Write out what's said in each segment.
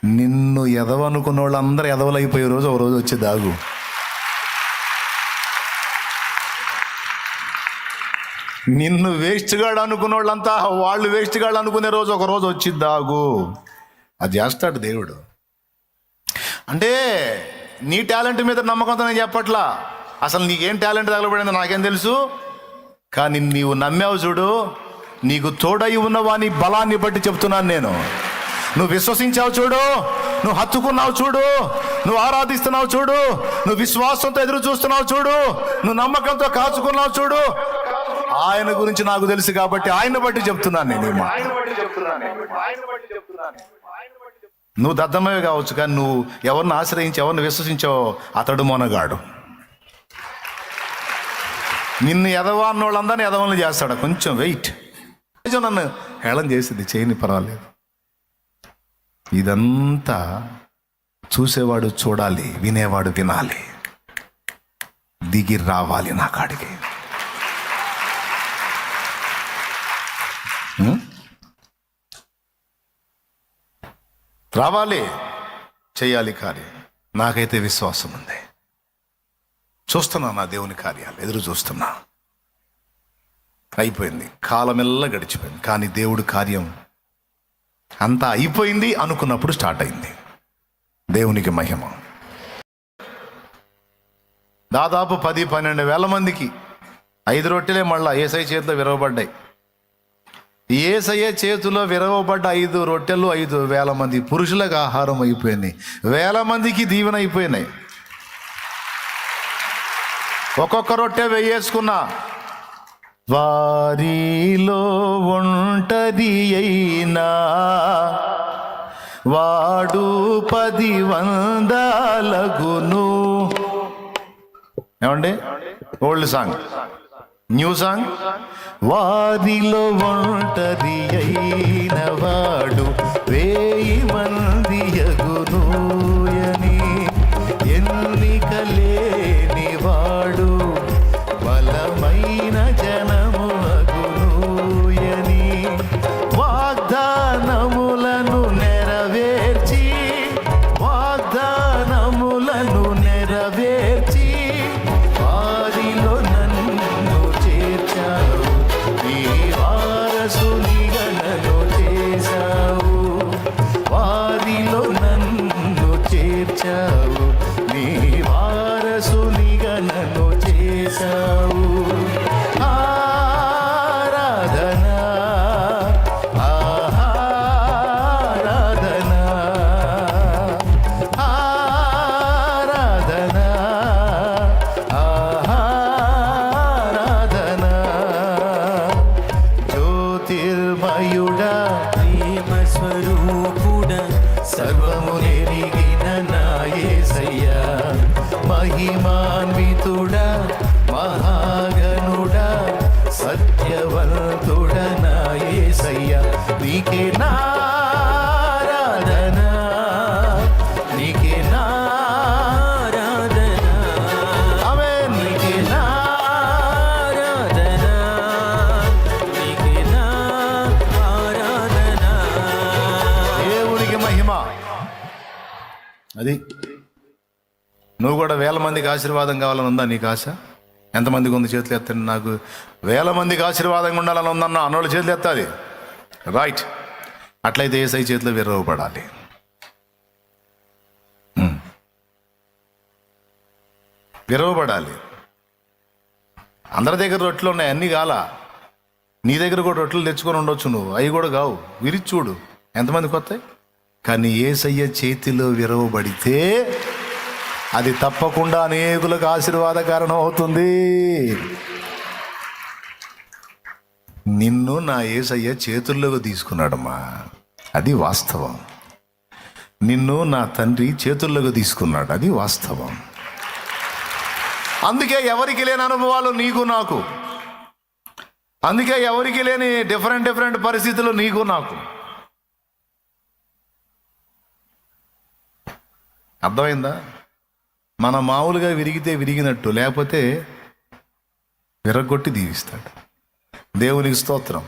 నిన్ను ఎదవనుకున్న వాళ్ళు అందరూ ఎదవలైపోయే రోజు ఒక రోజు వచ్చి దాగు. నిన్ను వేస్ట్గాడు అనుకున్న వాళ్ళంతా వాళ్ళు వేస్ట్గాడు అనుకునే రోజు ఒక రోజు వచ్చి దాగు. అది చేస్తాడు దేవుడు. అంటే నీ టాలెంట్ మీద నమ్మకంతో నేను చెప్పట్లా, అసలు నీకేం టాలెంట్ తగలబడిందో నాకేం తెలుసు. కానీ నీవు నమ్మావు చూడు, నీకు తోడై ఉన్నవాని బలాన్ని బట్టి చెప్తున్నాను నేను. నువ్వు విశ్వసించావు చూడు, నువ్వు హత్తుకున్నావు చూడు, నువ్వు ఆరాధిస్తున్నావు చూడు, నువ్వు విశ్వాసంతో ఎదురు చూస్తున్నావు చూడు, నువ్వు నమ్మకంతో కాచుకున్నావు చూడు. ఆయన గురించి నాకు తెలుసు కాబట్టి ఆయన బట్టి చెప్తున్నాను నేను. నువ్వు దద్దమ్మవే కావచ్చు, కానీ నువ్వు ఎవరిని ఆశ్రయించి ఎవరిని విశ్వసించావో అతడు మొనగాడు. నిన్ను ఎదవా అన్నోళ్ళందరినీ ఎదవని చేస్తాడు. కొంచెం వెయిట్. నన్ను హేళన చేసింది, చేయని పర్వాలేదు. ఇదంతా చూసేవాడు చూడాలి, వినేవాడు వినాలి, దిగి రావాలి నా కాడికి. రావాలి, చెయ్యాలి కార్యం. నాకైతే విశ్వాసం ఉంది. చూస్తున్నా నా దేవుని కార్యాలు, ఎదురు చూస్తున్నా. అయిపోయింది, కాలమెల్లా గడిచిపోయింది. కానీ దేవుడి కార్యం అంతా అయిపోయింది అనుకున్నప్పుడు స్టార్ట్ అయింది. దేవునికి మహిమ. దాదాపు 10-12 వేల మందికి 5 రొట్టెలే మళ్ళా యేసయ్య చేతిలో విరవబడ్డాయి. యేసయ్య చేతిలో విరవబడ్డ 5 రొట్టెలు 5,000 మంది పురుషులకు ఆహారం అయిపోయినాయి. 1000 మందికి దీవెన అయిపోయినాయి. ఒక్కొక్క రొట్టె వేయేసుకున్నా. వారిలో ఒంటరి అయినా వాడు 10 వందలగును. ఏమండి? Old song, new song. వారిలో ఒంటరి అయిన వాడు 1000 మంది యగును అని, ఎన్నిక లేని వాడు బలమైన జనము అగును. వాగ్దానములను నెరవేర్చి, వాగ్దానములను నెరవేర్చి వారిలో నన్ను చేర్చావు. నీ వారసునిగా నన్ను చేశావు. వారిలో నన్ను చేర్చావు. నీ వారసునిగా నన్ను చేశావు. ఆరాధన, ఆరాధన, ఆరాధన, ఆరాధన. జ్యోతిర్మయుడా, ప్రేమ స్వరూపుడా, సర్వము నెరిగిన నా యేసయ్యా, మహిమాన్వితుడా, మహాగణుడా, సత్యవంతుడా నా యేసయ్యా, నీకే నారాధన, నీకే నారాధన. ఆమేన్. నీకే నారాధన, నీకే నారాధన. దేవునికి మహిమ. అది నువ్వు కూడా 1000 మందికి ఆశీర్వాదం కావాలని ఉందా నీకు ఆశ? ఎంతమందికి ఉంది? చేతులు ఎత్తండి. నాకు 1000 మందికి ఆశీర్వాదంగా ఉండాలని ఉందన్న అన్నోళ్ళు చేతులు ఎత్తాలి. రైట్. అట్లయితే యేసయ్య చేతిలో విరవబడాలి. విరవబడాలి. అందరి దగ్గర రొట్టెలు ఉన్నాయి, అన్నీ కాల. నీ దగ్గర కూడా రొట్టెలు తెచ్చుకొని ఉండొచ్చు నువ్వు, అవి కూడా కావు. విరిచి చూడు ఎంతమందికి వస్తాయి. కానీ యేసయ్య చేతిలో విరవబడితే అది తప్పకుండా అనేకులకు ఆశీర్వాద కారణం అవుతుంది. నిన్ను నా యేసయ్య చేతుల్లోకి తీసుకున్నాడమ్మా, అది వాస్తవం. నిన్ను నా తండ్రి చేతుల్లోకి తీసుకున్నాడు, అది వాస్తవం. అందుకే ఎవరికి లేని అనుభవాలు నీకు నాకు, అందుకే ఎవరికి లేని డిఫరెంట్ పరిస్థితులు నీకు నాకు. అర్థమైందా? మన మామూలుగా విరిగితే విరిగినట్టు, లేకపోతే విరగొట్టి దీవిస్తాడు. దేవునికి స్తోత్రం.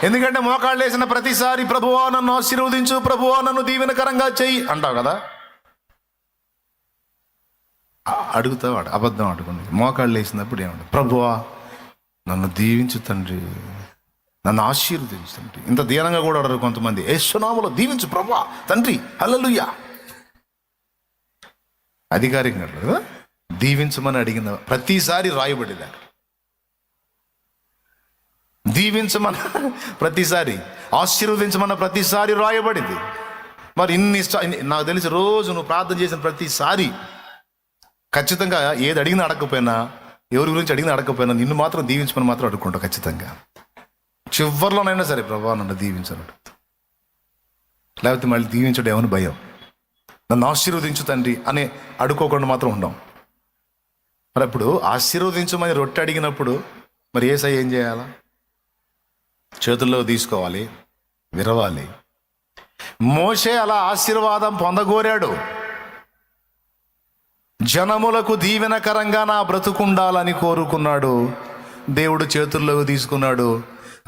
ఎందుకంటే మోకాళ్ళు వేసిన ప్రతిసారి ప్రభువా నన్ను ఆశీర్వదించు, ప్రభువా నన్ను దీవెనకరంగా చెయ్యి అంటావు కదా. అడుగుతావాడు అబద్ధం అడుగుంది. మోకాళ్ళు వేసినప్పుడు ఏమంటావు? ప్రభువా నన్ను దీవించు తండ్రి, నన్ను ఆశీర్వదించు తండ్రి. ఇంత దీనంగా కూడా అడరు కొంతమంది. యేసునామములో దీవించు ప్రభువా తండ్రి, హల్లెలూయా. అధికారికంగా కదా దీవించమని అడిగిన ప్రతిసారి రాయబడింది. దీవించమన్న ప్రతిసారి, ఆశీర్వదించమన్న ప్రతిసారి రాయబడింది. మరి నాకు తెలిసి రోజు నువ్వు ప్రార్థన చేసిన ప్రతిసారి ఖచ్చితంగా ఏది అడిగినా అడగకపోయినా, ఎవరి గురించి అడిగినా అడగకపోయినా నిన్ను మాత్రం దీవించమని మాత్రం అడుక్కుంటావు ఖచ్చితంగా. చివరిలోనైనా సరే ప్రభా నన్ను దీవించను, లేకపోతే మళ్ళీ దీవించడం ఏమని భయం, నన్ను ఆశీర్వదించు తండ్రి అని అడుక్కోకుండా మాత్రం ఉండం. మరి అప్పుడు ఆశీర్వదించమని రొట్టె అడిగినప్పుడు మరి యేసయ్య ఏం చేయాలా? చేతుల్లో తీసుకోవాలి, విరవాలి. మోషే అలా ఆశీర్వాదం పొందగోరాడు. జనములకు దీవెనకరంగా నా బ్రతుకుండాలని కోరుకున్నాడు. దేవుడు చేతుల్లోకి తీసుకున్నాడు,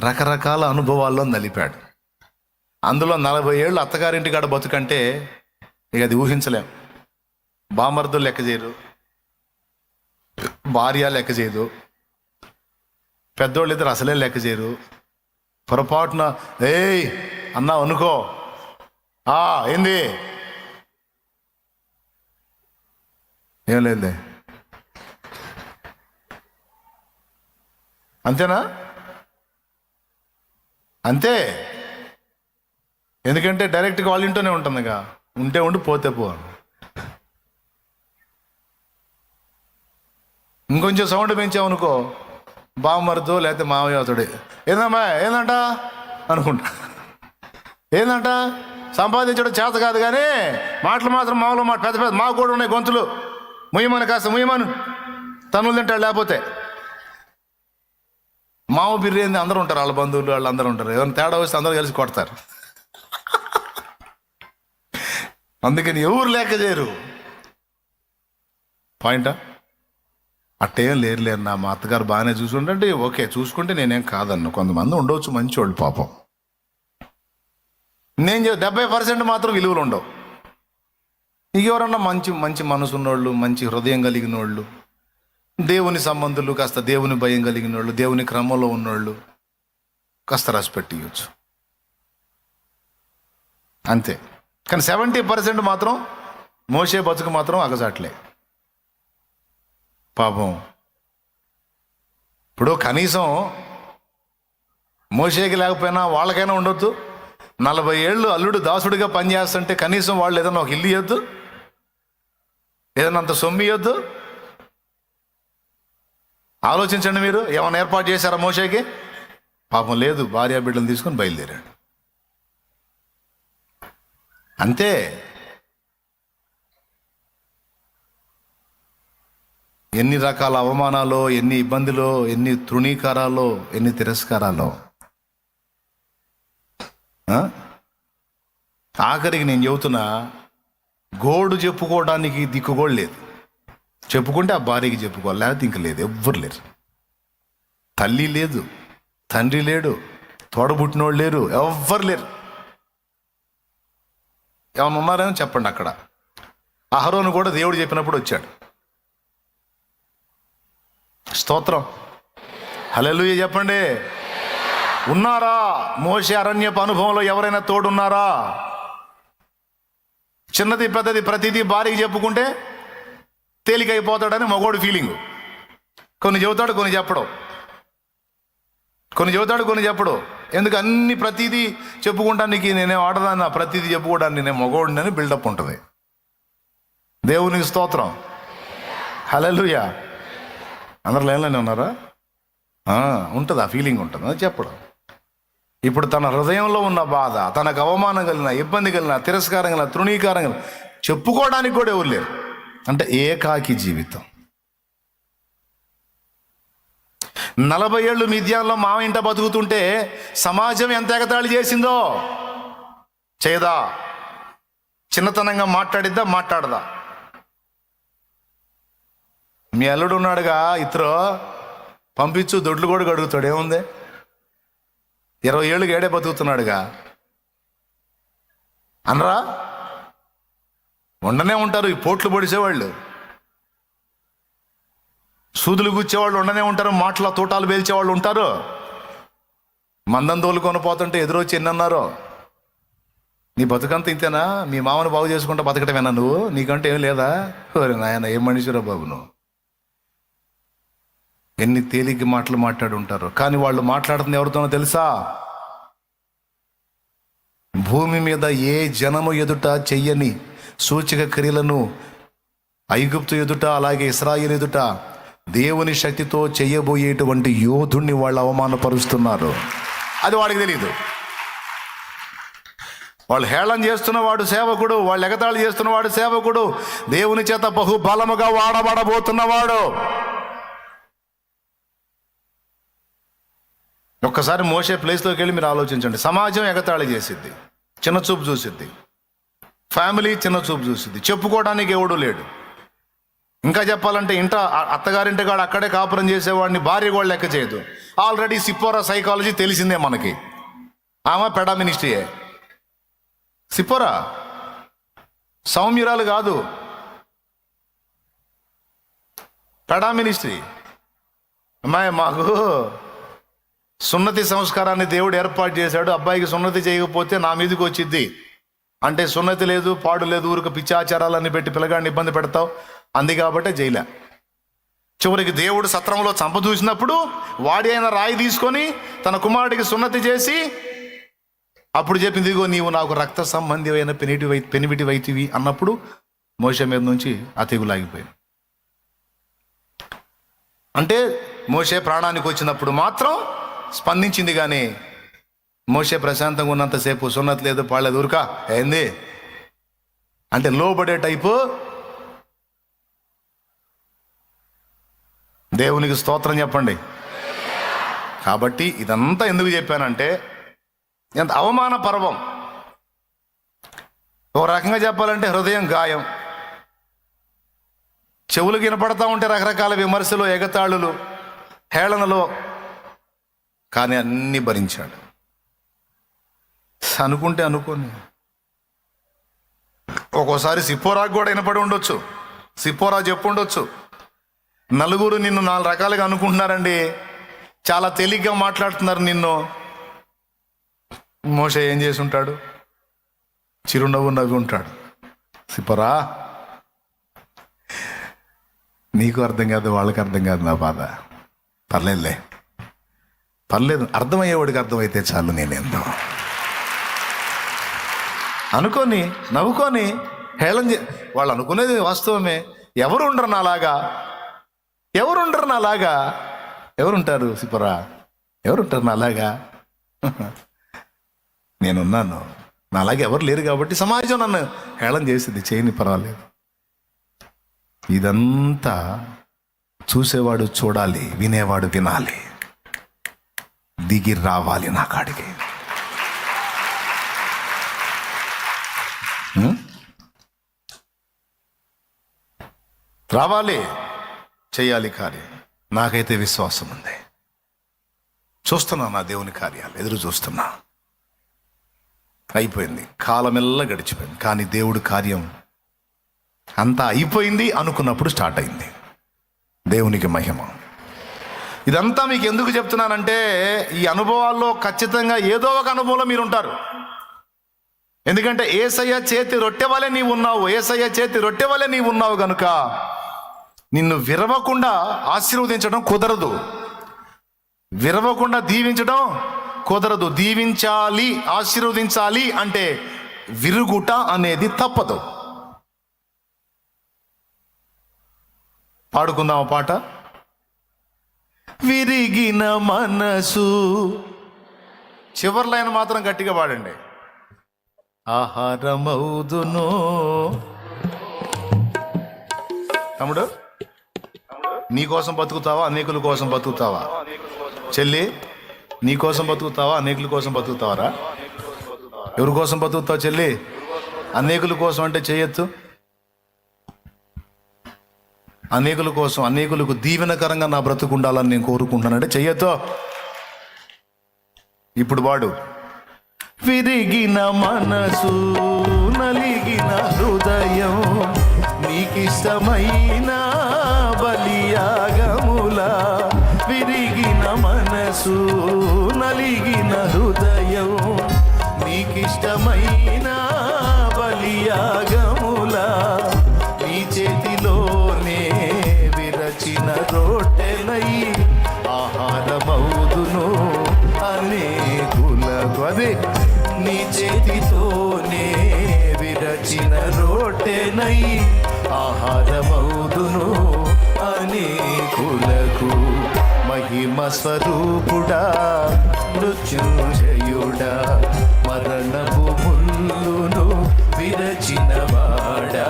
రకరకాల అనుభవాల్లో నలిపాడు. అందులో 40 ఏళ్ళు అత్తగారింటికాడ బతుకంటే ఇక అది ఊహించలేం. బామర్దులు లెక్క చేయరు, భార్య లెక్క చేయదు, పెద్దోళ్ళు ఇద్దరు అసలే లెక్క చేయరు. పొరపాటున ఏయ్ అన్నా అనుకో, ఏంది ఏం లేదులే, అంతేనా? అంతే. ఎందుకంటే డైరెక్ట్గా వాళ్ళ ఇంట్లోనే ఉంటుందిగా, ఉంటే ఉండి పోతే పో. ఇంకొంచెం సౌండ్ పెంచామనుకో, బామ్మరితో లేకపోతే మామయ్య అవుతాడు, ఏందమ్మా ఏందంట అనుకుంటా. ఏందంట సంపాదించడం చేత కాదు కానీ మాటలు మాత్రం మామూలు మాట, పెద్ద పెద్ద మాకు కూడా ఉన్నాయి గొంతులు, ముయ్యమని కాస్త ముయ్యమను, తనులు తింటాడు. లేకపోతే మామ బిర్యానీ అందరూ ఉంటారు, వాళ్ళ బంధువులు వాళ్ళు అందరూ ఉంటారు. ఏమైనా తేడా వస్తే అందరూ కలిసి కొడతారు. అందుకని ఎవరు లెక్క చేయరు. పాయింటా? అట్టేం లేరు నా మా అత్తగారు బాగానే చూసుకుంటే ఓకే, చూసుకుంటే నేనేం కాదన్ను. కొంతమంది ఉండవచ్చు మంచోళ్ళు పాపం. నేను 70% మాత్రం విలువలు ఉండవు. నీకు ఎవరన్నా మంచి మంచి మనసు ఉన్నోళ్ళు, మంచి హృదయం కలిగిన వాళ్ళు, దేవుని సంబంధులు, కాస్త దేవుని భయం కలిగిన వాళ్ళు, దేవుని క్రమంలో ఉన్నోళ్ళు కాస్త రాసిపెట్టి ఇవ్వచ్చు అంతే. కానీ 70% మాత్రం మోసే బతుకు మాత్రం అగజాట్లే పాపం. ఇప్పుడు కనీసం మోసేకి లేకపోయినా వాళ్ళకైనా ఉండొద్దు. 40 ఏళ్ళు అల్లుడు దాసుడిగా పనిచేస్తుంటే కనీసం వాళ్ళు ఏదైనా ఒక ఇల్లు ఇవ్వద్దు, ఏదైనా అంత సొమ్ము ఇవ్వద్దు. ఆలోచించండి మీరు, ఏమైనా ఏర్పాటు చేశారా మోసేకి? పాపం లేదు, భార్య బిడ్డలు తీసుకొని బయలుదేరాడు అంతే. ఎన్ని రకాల అవమానాలు, ఎన్ని ఇబ్బందులు, ఎన్ని తృణీకారాలు, ఎన్ని తిరస్కారాలు. ఆఖరికి నేను చెబుతున్నా, గోడు చెప్పుకోవడానికి దిక్కు కూడా లేదు. చెప్పుకుంటే ఆ భార్యకి చెప్పుకోవాలి, లేకపోతే ఇంక లేదు, ఎవ్వరు లేరు. తల్లి లేదు, తండ్రి లేడు, తోడబుట్టినోళ్ళు లేరు, ఎవ్వరు లేరు. ఏమన్నా ఉన్నారేమో చెప్పండి. అక్కడ అహరోను కూడా దేవుడు చెప్పినప్పుడు వచ్చాడు. స్తోత్రం, హల్లెలూయా చెప్పండి. ఉన్నారా? మోషే అరణ్యపు అనుభవంలో ఎవరైనా తోడున్నారా? చిన్నది పెద్దది ప్రతిదీ భార్యకి చెప్పుకుంటే తేలికైపోతాడని మగోడు ఫీలింగు. కొన్ని చెబుతాడు, కొన్ని చెప్పడు, కొన్ని చెబుతాడు, కొన్ని చెప్పడు. ఎందుకు అన్ని ప్రతిదీ చెప్పుకుంటానికి నేనే ఆడదాన్ని, ప్రతిదీ చెప్పుకోవడానికి నేనే మగోడిని అని బిల్డప్ ఉంటుంది. దేవునికి స్తోత్రం, హల్లెలూయా. అందరు లైన్లోనే ఉన్నారా? ఉంటుంది, ఆ ఫీలింగ్ ఉంటుంది, అది చెప్పడం. ఇప్పుడు తన హృదయంలో ఉన్న బాధ, తనకు అవమానం కలిగిన, ఇబ్బంది కలిగిన, తిరస్కారం కలిగిన, తృణీకారం కలిగిన చెప్పుకోవడానికి కూడా ఎవరు లేరు. అంటే ఏకాకి జీవితం. 40 ఏళ్ళు మిద్యాన్లో మామ ఇంట బతుకుతుంటే సమాజం ఎంత ఎగతాళి చేసిందో. చేయదా? చిన్నతనంగా మాట్లాడిద్దా? మాట్లాడదా? మీ అల్లుడు ఉన్నాడుగా, ఇతరు పంపించు, దొడ్లు కూడా గడుగుతాడు, ఏముంది? 20 ఏళ్ళుగా ఏడే బతుకుతున్నాడుగా అనరా? ఉండనే ఉంటారు ఈ పోట్లు పొడిచేవాళ్ళు, సూదులు గుచ్చేవాళ్ళు ఉండనే ఉంటారు, మాటల తోటాలు పేల్చేవాళ్ళు ఉంటారు. మందం తోలుకొని పోతుంటే ఎదురొచ్చి ఎన్నన్నారో, నీ బతుకంతా ఇంతేనా, మీ మామను బాగు చేసుకుంటా బతకటమేనా నువ్వు, నీకంటే ఏం లేదా? నాయన ఏం మనిషిరా బాబు నువ్వు. ఎన్ని తేలిగ్గా మాటలు మాట్లాడి ఉంటారు, కానీ వాళ్ళు మాట్లాడుతుంది ఎవరితోనో తెలుసా? భూమి మీద ఏ జనము ఎదుట చెయ్యని సూచక క్రియలను ఐగుప్తు ఎదుట, అలాగే ఇశ్రాయేలు ఎదుట దేవుని శక్తితో చెయ్యబోయేటువంటి యోధుణ్ణి వాళ్ళు అవమానపరుస్తున్నారు. అది వాడికి తెలియదు. వాళ్ళు హేళన చేస్తున్నవాడు సేవకుడు, వాళ్ళు ఎగతాళి చేస్తున్నవాడు సేవకుడు, దేవుని చేత బహుబలముగా వాడబడబోతున్నవాడు. ఒక్కసారి మోషే ప్లేస్లోకి వెళ్ళి మీరు ఆలోచించండి. సమాజం ఎగతాళి చేసిద్ది, చిన్న చూపు చూసిద్ది, ఫ్యామిలీ చిన్న చూపు చూసిద్ది, చెప్పుకోవడానికి ఎవడూ లేడు. ఇంకా చెప్పాలంటే అత్తగారింటి కాడ అక్కడే కాపురం చేసేవాడిని భార్య కూడా లెక్క చేయదు. ఆల్రెడీ సిప్పోరా సైకాలజీ తెలిసిందే మనకి. ఆమె పెడా మినిస్ట్రీయే. సిప్పోరా సౌమ్యురాలు కాదు, పెడా మినిస్ట్రీ. అమ్మాయి, మాకు సున్నతి సంస్కారాన్ని దేవుడు ఏర్పాటు చేశాడు, అబ్బాయికి సున్నతి చేయకపోతే నా మీదకి వచ్చిద్ది అంటే, సున్నతి లేదు పాడు లేదు, ఊరికి పిచ్చాచారాలన్నీ పెట్టి పిల్లగాడిని ఇబ్బంది పెడతావు అంది కాబట్టే జైలే. చివరికి దేవుడు సత్రంలో చంపదూసినప్పుడు వాడి అయిన రాయి తీసుకొని తన కుమారుడికి సున్నతి చేసి అప్పుడు చెప్పింది, ఇదిగో నీవు నాకు రక్త సంబంధి అయిన పెనివిటి వైతివి అన్నప్పుడు మోషే మీద నుంచి ఆ తెగులాగిపోయింది. అంటే మోషే ప్రాణానికి వచ్చినప్పుడు మాత్రం స్పందించింది, కానీ మోషే ప్రశాంతంగా ఉన్నంతసేపు సున్నతి లేదు పాడలేదు, ఊరుకా ఏంది అంటే లోబడే టైపు. దేవునికి స్తోత్రం చెప్పండి. కాబట్టి ఇదంతా ఎందుకు చెప్పానంటే, ఎంత అవమాన పర్వం. ఒక రకంగా చెప్పాలంటే హృదయం గాయం. చెవులు వినపడతా ఉంటే రకరకాల విమర్శలు, ఎగతాళులు, హేళనలు, కానీ అన్నీ భరించాడు. అనుకుంటే అనుకోని ఒక్కోసారి సిప్పోరాకు కూడా వినపడి ఉండొచ్చు, సిప్పోరా చెప్పు ఉండొచ్చు, నలుగురు నిన్ను 4 రకాలుగా అనుకుంటున్నారండి, చాలా తేలిగ్గా మాట్లాడుతున్నారు నిన్ను. మోషే ఏం చేసి ఉంటాడు? చిరునవ్వు నవ్వి ఉంటాడు. సిప్పోరా, నీకు అర్థం కాదు, వాళ్ళకి అర్థం కాదు నా బాధ, పర్లేదులే, పర్లేదు, అర్థమయ్యేవాడికి అర్థమైతే చాలు, నేనేందో అనుకొని నవ్వుకొని వాళ్ళు అనుకునేది వాస్తవమే. ఎవరు ఉండరు నాలాగా, ఎవరుంటారు నాలాగా, ఎవరుంటారు సిప్పరా, ఎవరుంటారు నాలాగా? నేనున్నాను, నాలాగా ఎవరు లేరు కాబట్టి సమాజం నన్ను హేళన చేసింది, చేయని పర్వాలేదు. ఇదంతా చూసేవాడు చూడాలి, వినేవాడు వినాలి, దిగి రావాలి నా కాడికి. రావాలి, చేయాలి కార్యం. నాకైతే విశ్వాసం ఉంది, చూస్తున్నా నా దేవుని కార్యాలు, ఎదురు చూస్తున్నా. అయిపోయింది, కాలమెల్లా గడిచిపోయింది, కానీ దేవుడి కార్యం అంతా అయిపోయింది అనుకున్నప్పుడు స్టార్ట్ అయింది. దేవునికి మహిమ. ఇదంతా మీకు ఎందుకు చెప్తున్నానంటే, ఈ అనుభవాల్లో ఖచ్చితంగా ఏదో ఒక అనుభవంలో మీరు ఉంటారు. ఎందుకంటే యేసయ్య చేతి రొట్టె వలె నీవు ఉన్నావు, యేసయ్య చేతి రొట్టె వలె నీవు ఉన్నావు కనుక నిన్ను విరవకుండా ఆశీర్వదించడం కుదరదు, విరవకుండా దీవించడం కుదరదు. దీవించాలి, ఆశీర్వదించాలి అంటే విరుగుట అనేది తప్పదు. పాడుకుందాం ఆ పాట. విరిగిన మనసు, చివరి లైన్ మాత్రం గట్టిగా పాడండి. ఆహారమౌదును. తమ్ముడు, నీ కోసం బతుకుతావా, అనేకుల కోసం బతుకుతావా? చెల్లి, నీ కోసం బతుకుతావా, అనేకుల కోసం బతుకుతావరా? ఎవరి కోసం బతుకుతావు చెల్లి? అనేకుల కోసం అంటే చేయొచ్చు. అనేకుల కోసం, అనేకులకు దీవెనకరంగా నా బ్రతుకు ఉండాలని నేను కోరుకుంటున్నానంటే చెయ్యొద్దు. ఇప్పుడు వాడు విరిగిన మనసు నలిగిన హృదయం నీకిష్టమైన బలియాగముల. విరిగిన మనసు నలిగిన హృదయం నీకిష్టమైన బలియాగముల. నీ చేతిలోనే విరచిన రొట్టెలై ఆహారమౌదును అనేకులకు. అదే నీ చేతితోనే విరచిన రొట్టెనై ఆహారమౌదును అనేకులకు. మహిమ స్వరూపుడా మృత్యుంజయుడా మరణపు ముల్లును విరచిన వాడా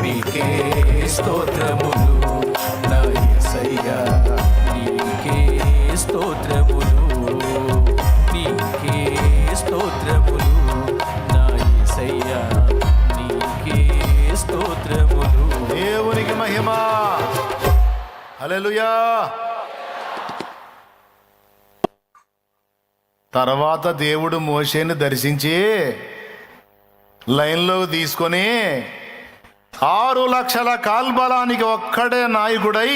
నీకే స్తోత్రములు నా యేసయ్యా. నీకే స్తోత్రములు, నీకే స్తోత్రములు నా యేసయ్యా. నీకే స్తోత్రములు. దేవునికి మహిమ. హల్లెలూయా. తర్వాత దేవుడు మోషేని దర్శించి లైన్లో తీసుకొని 6 లక్షల కాల్బలానికి ఒక్కడే నాయకుడై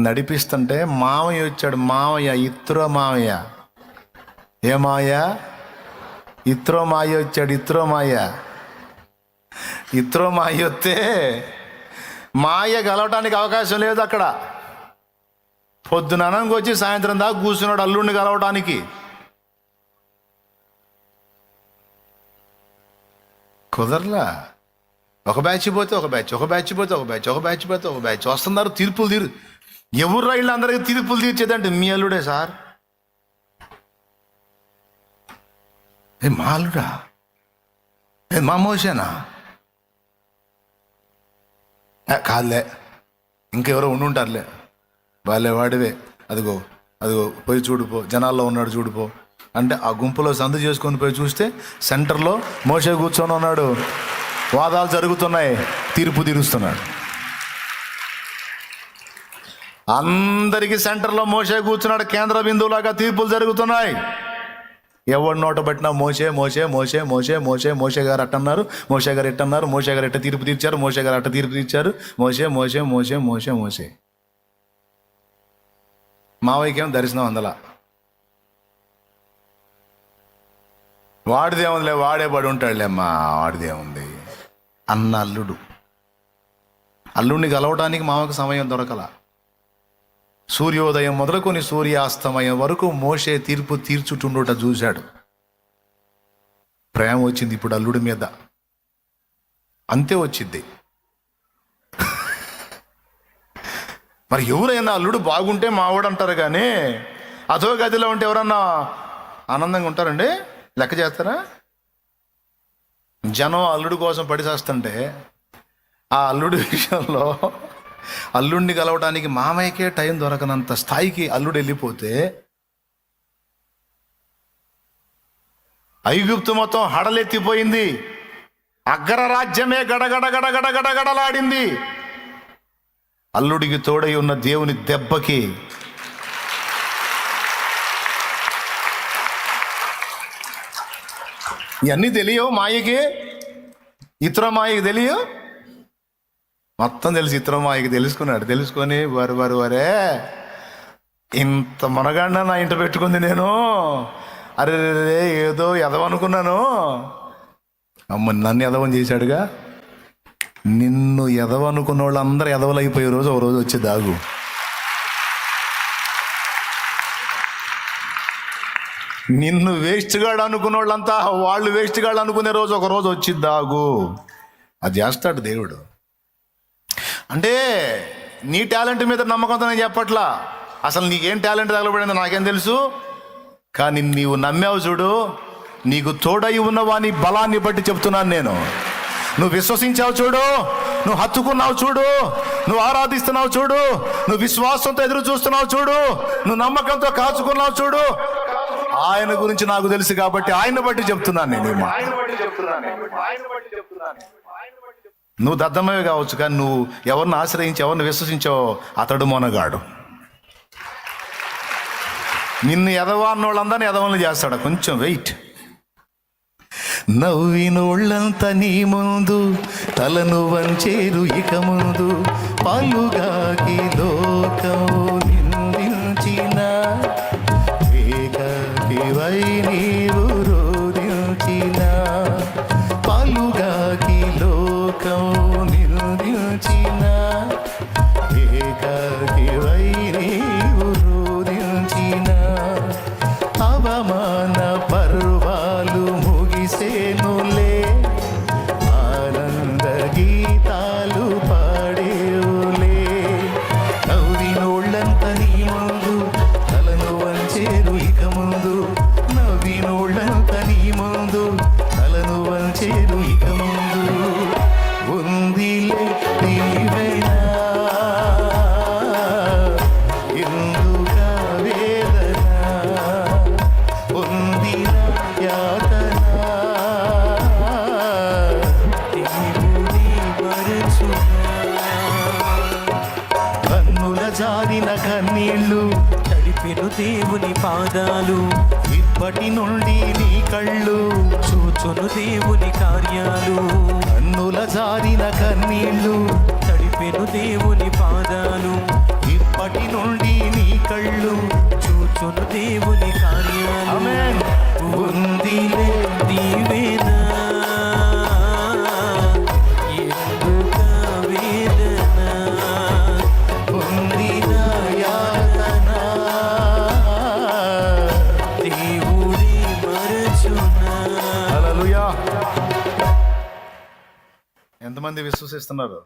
నడిపిస్తుంటే మామయ్య వచ్చాడు. మామయ్య ఇత్రో మామయ్య. ఏ మామయ్య? ఇత్రో మాయ వచ్చాడు. ఇత్రో మాయ వస్తే మాయ గలవటానికి అవకాశం లేదు అక్కడ. పొద్దుననంగా వచ్చి సాయంత్రం దాకా కూర్చున్నాడు అల్లుడిని కలవటానికి. కుదరలా. ఒక బ్యాచ్ పోతే ఒక బ్యాచ్, ఒక బ్యాచ్ పోతే ఒక బ్యాచ్, ఒక బ్యాచ్ పోతే ఒక బ్యాచ్ వస్తున్నారు. తీర్పులు ఎవరు రైళ్ళు అందరికీ తీర్పులు తీర్చేదంటే మీ అల్లుడే సార్. మా అల్లుడా? మా మోసేనా? కాదులే, ఇంకెవరో ఉండుంటారులే. వాళ్ళే వాడివే. అదిగో పోయి చూడిపో, జనాల్లో ఉన్నాడు చూడిపో అంటే ఆ గుంపులో సందు చేసుకొని పోయి చూస్తే సెంటర్లో మోసే కూర్చొని ఉన్నాడు. వాదాలు జరుగుతున్నాయి, తీర్పు తీరుస్తున్నాడు. అందరికీ సెంటర్లో మోసే కూర్చున్నాడు. కేంద్ర బిందువులాగా తీర్పులు జరుగుతున్నాయి. ఎవడు నోట పట్టినా మోసే మోసే మోసే మోసే మోసే మోసే గారు అట్టన్నారు, మోసే గారు ఎట్టన్నారు, మోసే గారు ఎట్ట తీర్పు తీర్చారు, మోసే గారు అట్ట తీర్పు తీర్చారు. మోసే మోసే మోసే మోసే మోసే. మావయ్యకేమో దర్శనం అందలా. వాడిదేముందిలే, వాడే పడి ఉంటాడులే అమ్మా, వాడిదేముంది అన్న అల్లుడు. అల్లుడిని కలవడానికి మామకు సమయం దొరకల. సూర్యోదయం మొదలుకొని సూర్యాస్తమయం వరకు మోసే తీర్పు తీర్చుటుండుట చూశాడు. ప్రేమ వచ్చింది ఇప్పుడు అల్లుడి మీద. అంతే వచ్చింది. మరి ఎవరైనా అల్లుడు బాగుంటే మావాడు అంటారు, కానీ అదో గదిలో ఉంటే ఎవరన్నా ఆనందంగా ఉంటారండి? లెక్క చేస్తారా? జనం అల్లుడు కోసం పడిచేస్తుంటే ఆ అల్లుడి విషయంలో అల్లుడిని కలవడానికి మామయ్యకే టైం దొరకనంత స్థాయికి అల్లుడు వెళ్ళిపోతే ఐగుప్తు మొత్తం హడలెత్తిపోయింది. అగ్రరాజ్యమే గడగడ గడగడ గడగడలాడింది. అల్లుడికి తోడై ఉన్న దేవుని దెబ్బకి ఇవన్నీ తెలియవు మాయకి, ఇతర మాయకి తెలియవు. మొత్తం తెలిసి ఇతర మాయకి తెలుసుకున్నాడు. తెలుసుకొని వరే ఇంత మనగాడిన నా ఇంట పెట్టుకుంది నేను, అరే ఏదో ఎదవనుకున్నాను. అమ్మ నన్ను ఎదవని చేశాడుగా. నిన్ను ఎదవనుకున్న వాళ్ళందరూ ఎదవలు అయిపోయే రోజు ఒక రోజు వచ్చి దాగు. నిన్ను వేస్ట్గాడు అనుకున్న వాళ్ళంతా వాళ్ళు వేస్ట్గాడు అనుకునే రోజు ఒక రోజు వచ్చి దాగు. అది చేస్తాడు దేవుడు. అంటే నీ టాలెంట్ మీద నమ్మకంతో నేను చెప్పట్లా. అసలు నీకేం టాలెంట్ తగలబడిందో నాకేం తెలుసు. కానీ నీవు నమ్మావు చూడు, నీకు తోడై ఉన్న వాని బలాన్ని బట్టి చెప్తున్నాను నేను. నువ్వు విశ్వసించావు చూడు, నువ్వు హత్తుకున్నావు చూడు, నువ్వు ఆరాధిస్తున్నావు చూడు, నువ్వు విశ్వాసంతో ఎదురు చూస్తున్నావు చూడు, నువ్వు నమ్మకంతో కాచుకున్నావు చూడు. ఆయన గురించి నాకు తెలుసు కాబట్టి ఆయన బట్టి చెప్తున్నాను నేను. నువ్వు దద్దమ్మవే కావచ్చు, కానీ నువ్వు ఎవరిని ఆశ్రయించి ఎవరిని విశ్వసించావో అతడు మొనగాడు. నిన్ను ఎదవా అన్నోళ్ళందరినీ ఎదవల్ని చేస్తాడు. కొంచెం వెయిట్. నవ్వినోళ్ళంతా నీ ముందు తలను వంచేరు ఇక ముందు, పాలుగాకి లోకం నిందించిన ఏకాకివై నీవు రోధించిన, పాలుగాకి లోకం నిందించిన ఏకాకివై నీవు రోధించిన, అవమాన పర్వాలు ముగిసేనులే, ఆనంద గీతాలు పాడేవులే. నవ్వినోళ్ళంత నీ ముందు తలను వంచేరు ఇక ముందు, నవ్వినోళ్ళంత నీ ముందు తలను వంచేరు ఇక ముందు. ఉందిలే దీవెనా ఎందుగా వేదన, ఉందిన యాతన దేవుని మరచునా. కన్నుల జారిన కన్నీళ్ళు తడిపెను దేవుని పాదాలు, ఇప్పటి నుండి నీ కళ్ళు చూచును దేవుని కార్యాలు. కన్నుల జారిన కన్నీళ్ళు తడిపెను దేవుని పాదాలు, ఇప్పటి నుండి నీ కళ్ళు చూచును దేవుని కార్యాలు. ఆమేన్. ఉందిలే దీవెనా ఎందుక వేదన, ఉందిన యాతన దేవుని మరచునా. హల్లెలూయా. ఎంతమంది విశ్వసిస్తున్నారు?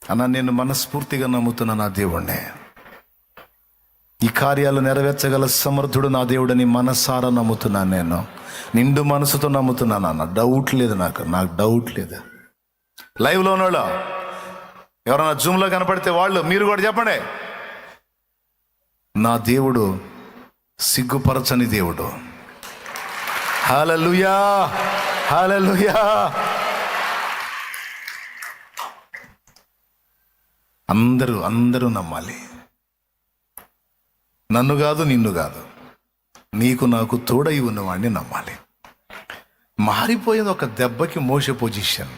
అన్న, నేను మనస్ఫూర్తిగా నమ్ముతున్నా నా దేవుణ్ణి, ఈ కార్యాలు నెరవేర్చగల సమర్థుడు నా దేవుడని మనసారా నమ్ముతున్నాను. నేను నిండు మనసుతో నమ్ముతున్నాను అన్న. డౌట్ లేదు, నాకు డౌట్ లేదు. లైవ్లో ఉన్నోళ్ళు ఎవరైనా జూమ్లో కనపడితే వాళ్ళు మీరు కూడా చెప్పండి, నా దేవుడు సిగ్గుపరచని దేవుడు. హల్లెలూయా, హల్లెలూయా. అందరూ నమ్మాలి. నన్ను కాదు, నిన్ను కాదు, నీకు నాకు తోడై ఉన్నవాడిని నమ్మాలి. మారిపోయింది ఒక దెబ్బకి మోసే పొజిషన్.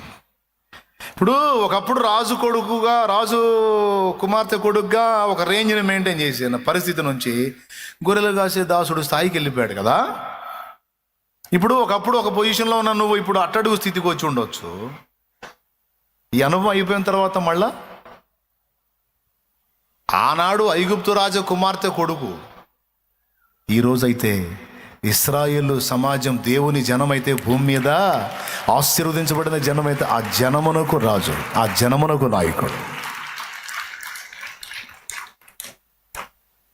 ఇప్పుడు ఒకప్పుడు రాజు కుమార్తె కొడుకుగా ఒక రేంజ్ని మెయింటైన్ చేసిన పరిస్థితి నుంచి గొర్రెలు కాసే దాసుడు స్థాయికి వెళ్ళిపోయాడు కదా. ఇప్పుడు ఒకప్పుడు ఒక పొజిషన్లో ఉన్న నువ్వు ఇప్పుడు అట్టడుగు స్థితికి వచ్చి ఉండొచ్చు. ఈ అనుభవం అయిపోయిన తర్వాత మళ్ళా ఆనాడు ఐగుప్తు రాజు కుమార్తె కొడుకు, ఈరోజైతే ఇశ్రాయేలు సమాజం, దేవుని జనమైతే, భూమి మీద ఆశీర్వదించబడిన జనమైతే, ఆ జనమునకు రాజు, ఆ జనమునకు నాయకుడు.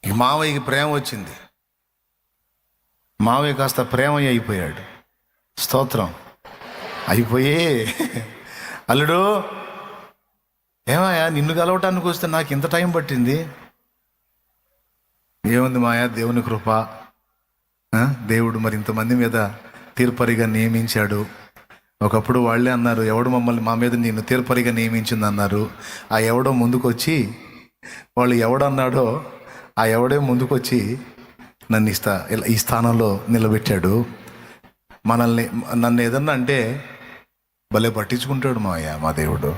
ఈ మావయ్యకి ప్రేమ వచ్చింది, మావయ్య కాస్త ప్రేమయ్య అయిపోయాడు. స్తోత్రం. అయిపోయి అల్లుడు ఏమయ్యా నిన్ను కలవటానికి వస్తే నాకు ఇంత టైం పట్టింది. ఏముంది మాయా, దేవుని కృప. దేవుడు మరి ఇంతమంది మీద తీర్పరిగా నియమించాడు. ఒకప్పుడు వాళ్ళే అన్నారు, ఎవడు మమ్మల్ని మా మీద నిన్ను తీర్పరిగా నియమించింది అన్నారు. ఆ ఎవడో ముందుకొచ్చి, వాళ్ళు ఎవడన్నాడో ఆ ఎవడే ముందుకొచ్చి నన్ను ఈ స్థానంలో నిలబెట్టాడు. నన్ను ఏదన్నా అంటే భలే పట్టించుకుంటాడు మాయా, మా దేవుడు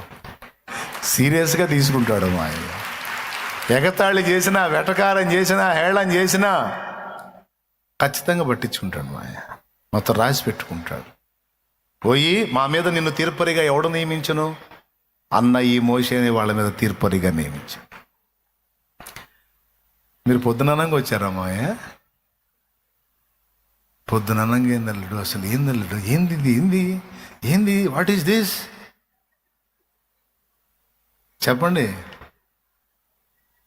సీరియస్గా తీసుకుంటాడు. మాయ ఎగతాళి చేసినా, వెటకారం చేసినా, హేళన చేసినా ఖచ్చితంగా పట్టించుకుంటాడు. మాయ మొత్తం రాసి పెట్టుకుంటాడు. పోయి మా మీద నిన్ను తీర్పరిగా ఎవడు నియమించను అన్న ఈ మోషేని వాళ్ళ మీద తీర్పరిగా నియమించాను. మీరు పొద్దుననంగా వచ్చారా మాయ? పొద్దుననంగా ఏంది అల్లుడు, అసలు ఏంది అల్లుడు, ఏంది వాట్ ఈస్ దిస్ చెప్పండి.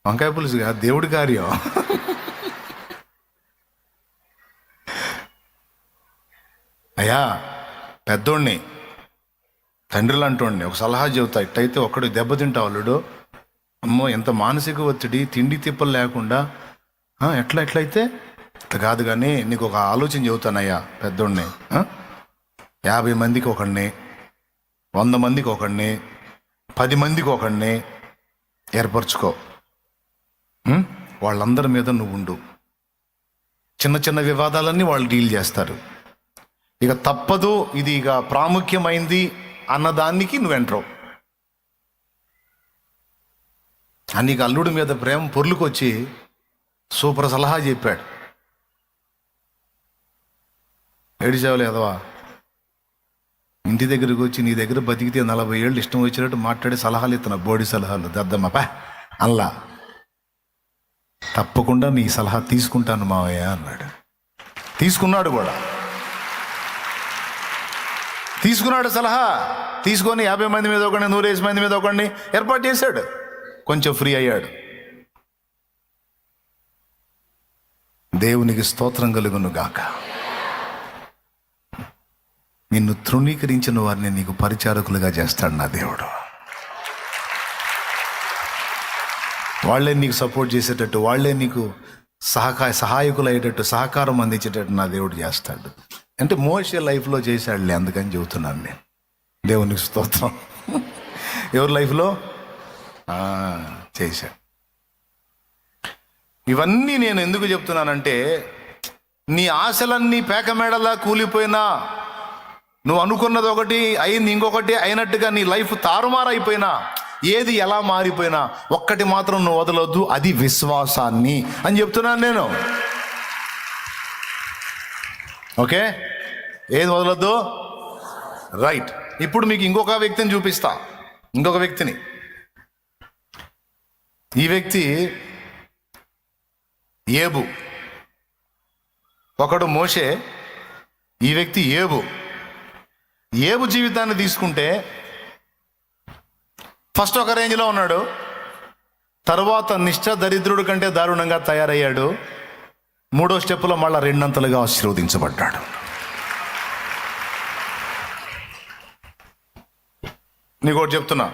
వంకాయ పులుసుగా దేవుడి కార్యం. అయ్యా పెద్దోడిని, తండ్రిలు అంటోడిని ఒక సలహా చెబుతా, ఇట్టయితే ఒక్కడు దెబ్బతింటావు అల్లుడు. అమ్మో ఎంత మానసిక ఒత్తిడి, తిండి తిప్పలు లేకుండా ఎట్లయితే ఇట్లా కాదు. కానీ నీకు ఒక ఆలోచన చెబుతానయ్యా, పెద్దోడిని 50 మందికి ఒకడిని, 100 మందికి ఒకడిని, 10 మందికి ఒకడిని ఏర్పరచుకో. వాళ్ళందరి మీద నువ్వు ఉండు. చిన్న చిన్న వివాదాలన్నీ వాళ్ళు డీల్ చేస్తారు. ఇక తప్పదు, ఇది ఇక ప్రాముఖ్యమైంది అన్నదానికి నువ్వు ఎంటరావు. నీకు అల్లుడి మీద ప్రేమ పొర్లుకొచ్చి సూపర్ సలహా చెప్పాడు. ఏడిచావులే ఎదవా, ఇంటి దగ్గరికి వచ్చి నీ దగ్గర బతికితే 40 ఏళ్ళు ఇష్టం వచ్చినట్టు మాట్లాడే సలహాలు ఇస్తున్నా, బోడి సలహాలు దద్దమ్మపా అల్లా. తప్పకుండా నీ సలహా తీసుకుంటాను మావయ్య అన్నాడు. తీసుకున్నాడు కూడా, తీసుకున్నాడు సలహా. తీసుకొని 50 మంది మీద ఒకడిని, 150 మంది మీద ఒకడిని ఏర్పాటు చేశాడు. కొంచెం ఫ్రీ అయ్యాడు. దేవునికి స్తోత్రం కలుగును గాక. నిన్ను తృణీకరించిన వారిని నీకు పరిచారకులుగా చేస్తాడు నా దేవుడు. వాళ్ళే నీకు సపోర్ట్ చేసేటట్టు, వాళ్ళే నీకు సహాయకులు అయ్యేటట్టు, సహకారం అందించేటట్టు నా దేవుడు చేస్తాడు. అంటే మోషే లైఫ్లో చేశాడులే, అందుకని చెబుతున్నాను నేను. దేవునికి స్తోత్రం. ఎవరి లైఫ్లో చేశాడు. ఇవన్నీ నేను ఎందుకు చెప్తున్నానంటే, నీ ఆశలన్నీ పేకమేడలా కూలిపోయినా, నువ్వు అనుకున్నది ఒకటి అయింది ఇంకొకటి అయినట్టుగా నీ లైఫ్ తారుమారైపోయినా, ఏది ఎలా మారిపోయినా ఒక్కటి మాత్రం నువ్వు వదలొద్దు, అది విశ్వాసాన్ని అని చెప్తున్నాను నేను. ఓకే, ఏది వదలొద్దు? రైట్. ఇప్పుడు మీకు ఇంకొక వ్యక్తిని చూపిస్తా, ఇంకొక వ్యక్తిని. ఈ వ్యక్తి ఏబు. ఒకడు మోషే, ఈ వ్యక్తి ఏబు. ఏబు జీవితాన్ని తీసుకుంటే ఫస్ట్ ఒక రేంజ్లో ఉన్నాడు, తర్వాత నిష్ఠ దరిద్రుడి కంటే దారుణంగా తయారయ్యాడు. 3వ స్టెప్లో మళ్ళా 2 అంతలుగా ఆశీర్వదించబడ్డాడు. నీకు ఒకటి చెప్తున్నా,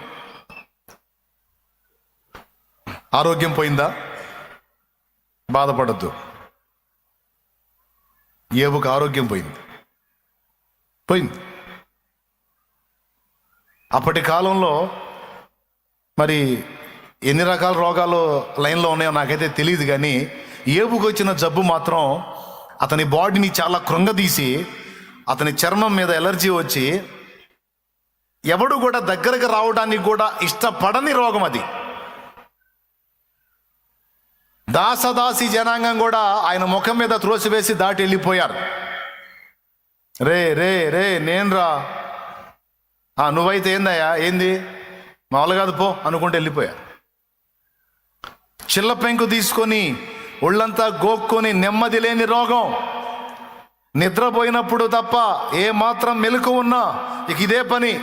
ఆరోగ్యం పోయిందా? బాధపడద్దు. ఏబుకు ఆరోగ్యం పోయింది. అప్పటి కాలంలో మరి ఎన్ని రకాల రోగాలు లైన్లో ఉన్నాయో నాకైతే తెలియదు, కానీ ఏబుకు వచ్చిన జబ్బు మాత్రం అతని బాడీని చాలా కృంగదీసి, అతని చర్మం మీద ఎలర్జీ వచ్చి ఎవడు కూడా దగ్గరకు రావడానికి కూడా ఇష్టపడని రోగం అది. దాసదాసి జనాంగం కూడా ఆయన ముఖం మీద త్రోసివేసి దాటి వెళ్ళిపోయారు. రే రే రే నేను రా, నువ్వైతే ఏందయ్యా, ఏంది మామూలు కాదు పో అనుకుంటూ వెళ్ళిపోయారు. చిల్ల పెంకు తీసుకొని ఒళ్ళంతా గోక్కొని నెమ్మది లేని రోగం. నిద్రపోయినప్పుడు తప్ప ఏ మాత్రం మెలకు ఉన్నా ఇక ఇదే పని.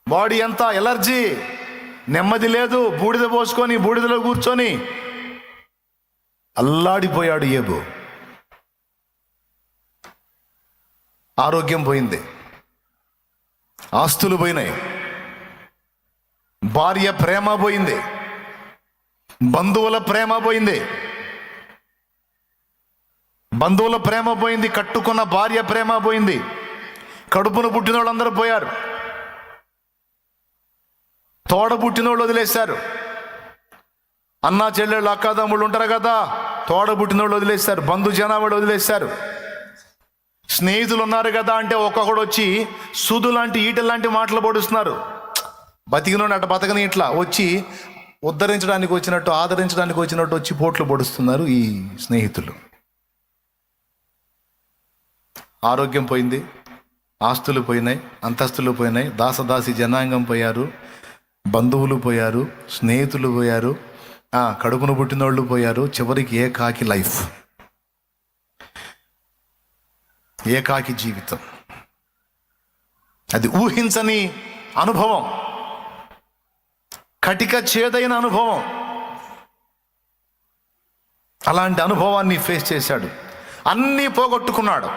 బాడీ అంతా ఎలర్జీ, నెమ్మది లేదు. బూడిద పోసుకొని బూడిదలో కూర్చొని అల్లాడిపోయాడు ఏబు. ఆరోగ్యం పోయింది, ఆస్తులు పోయినాయి, భార్య ప్రేమ పోయింది, బంధువుల ప్రేమ పోయింది, కట్టుకున్న భార్య ప్రేమ పోయింది, కడుపును పుట్టిన వాళ్ళందరూ పోయారు, తోడ పుట్టినోళ్ళు వదిలేశారు. అన్నా చెల్లెళ్ళు అక్కాదమ్ముళ్ళు ఉంటారు కదా, తోడ పుట్టినోళ్ళు వదిలేశారు, బంధు జనాభాలు వదిలేశారు. స్నేహితులు ఉన్నారు కదా అంటే ఒక్కొక్కడు వచ్చి సూదు లాంటి ఈటల లాంటి మాటలు పొడుస్తున్నారు. బతికినోడు అటు బతకని ఇట్లా వచ్చి ఉద్ధరించడానికి వచ్చినట్టు, ఆదరించడానికి వచ్చినట్టు వచ్చి పోట్లు పొడుస్తున్నారు ఈ స్నేహితులు. ఆరోగ్యం పోయింది, ఆస్తులు పోయినాయి, అంతస్తులు పోయినాయి, దాసదాసి జనాంగం పోయారు, బంధువులు పోయారు, స్నేహితులు పోయారు, కడుపును పుట్టినోళ్ళు పోయారు. చివరికి ఏకాకి లైఫ్, ఏకాకి జీవితం. అది ఊహించని అనుభవం, కటిక చేదైన అనుభవం. అలాంటి అనుభవాన్ని ఫేస్ చేశాడు. అన్నీ పోగొట్టుకున్నాడు.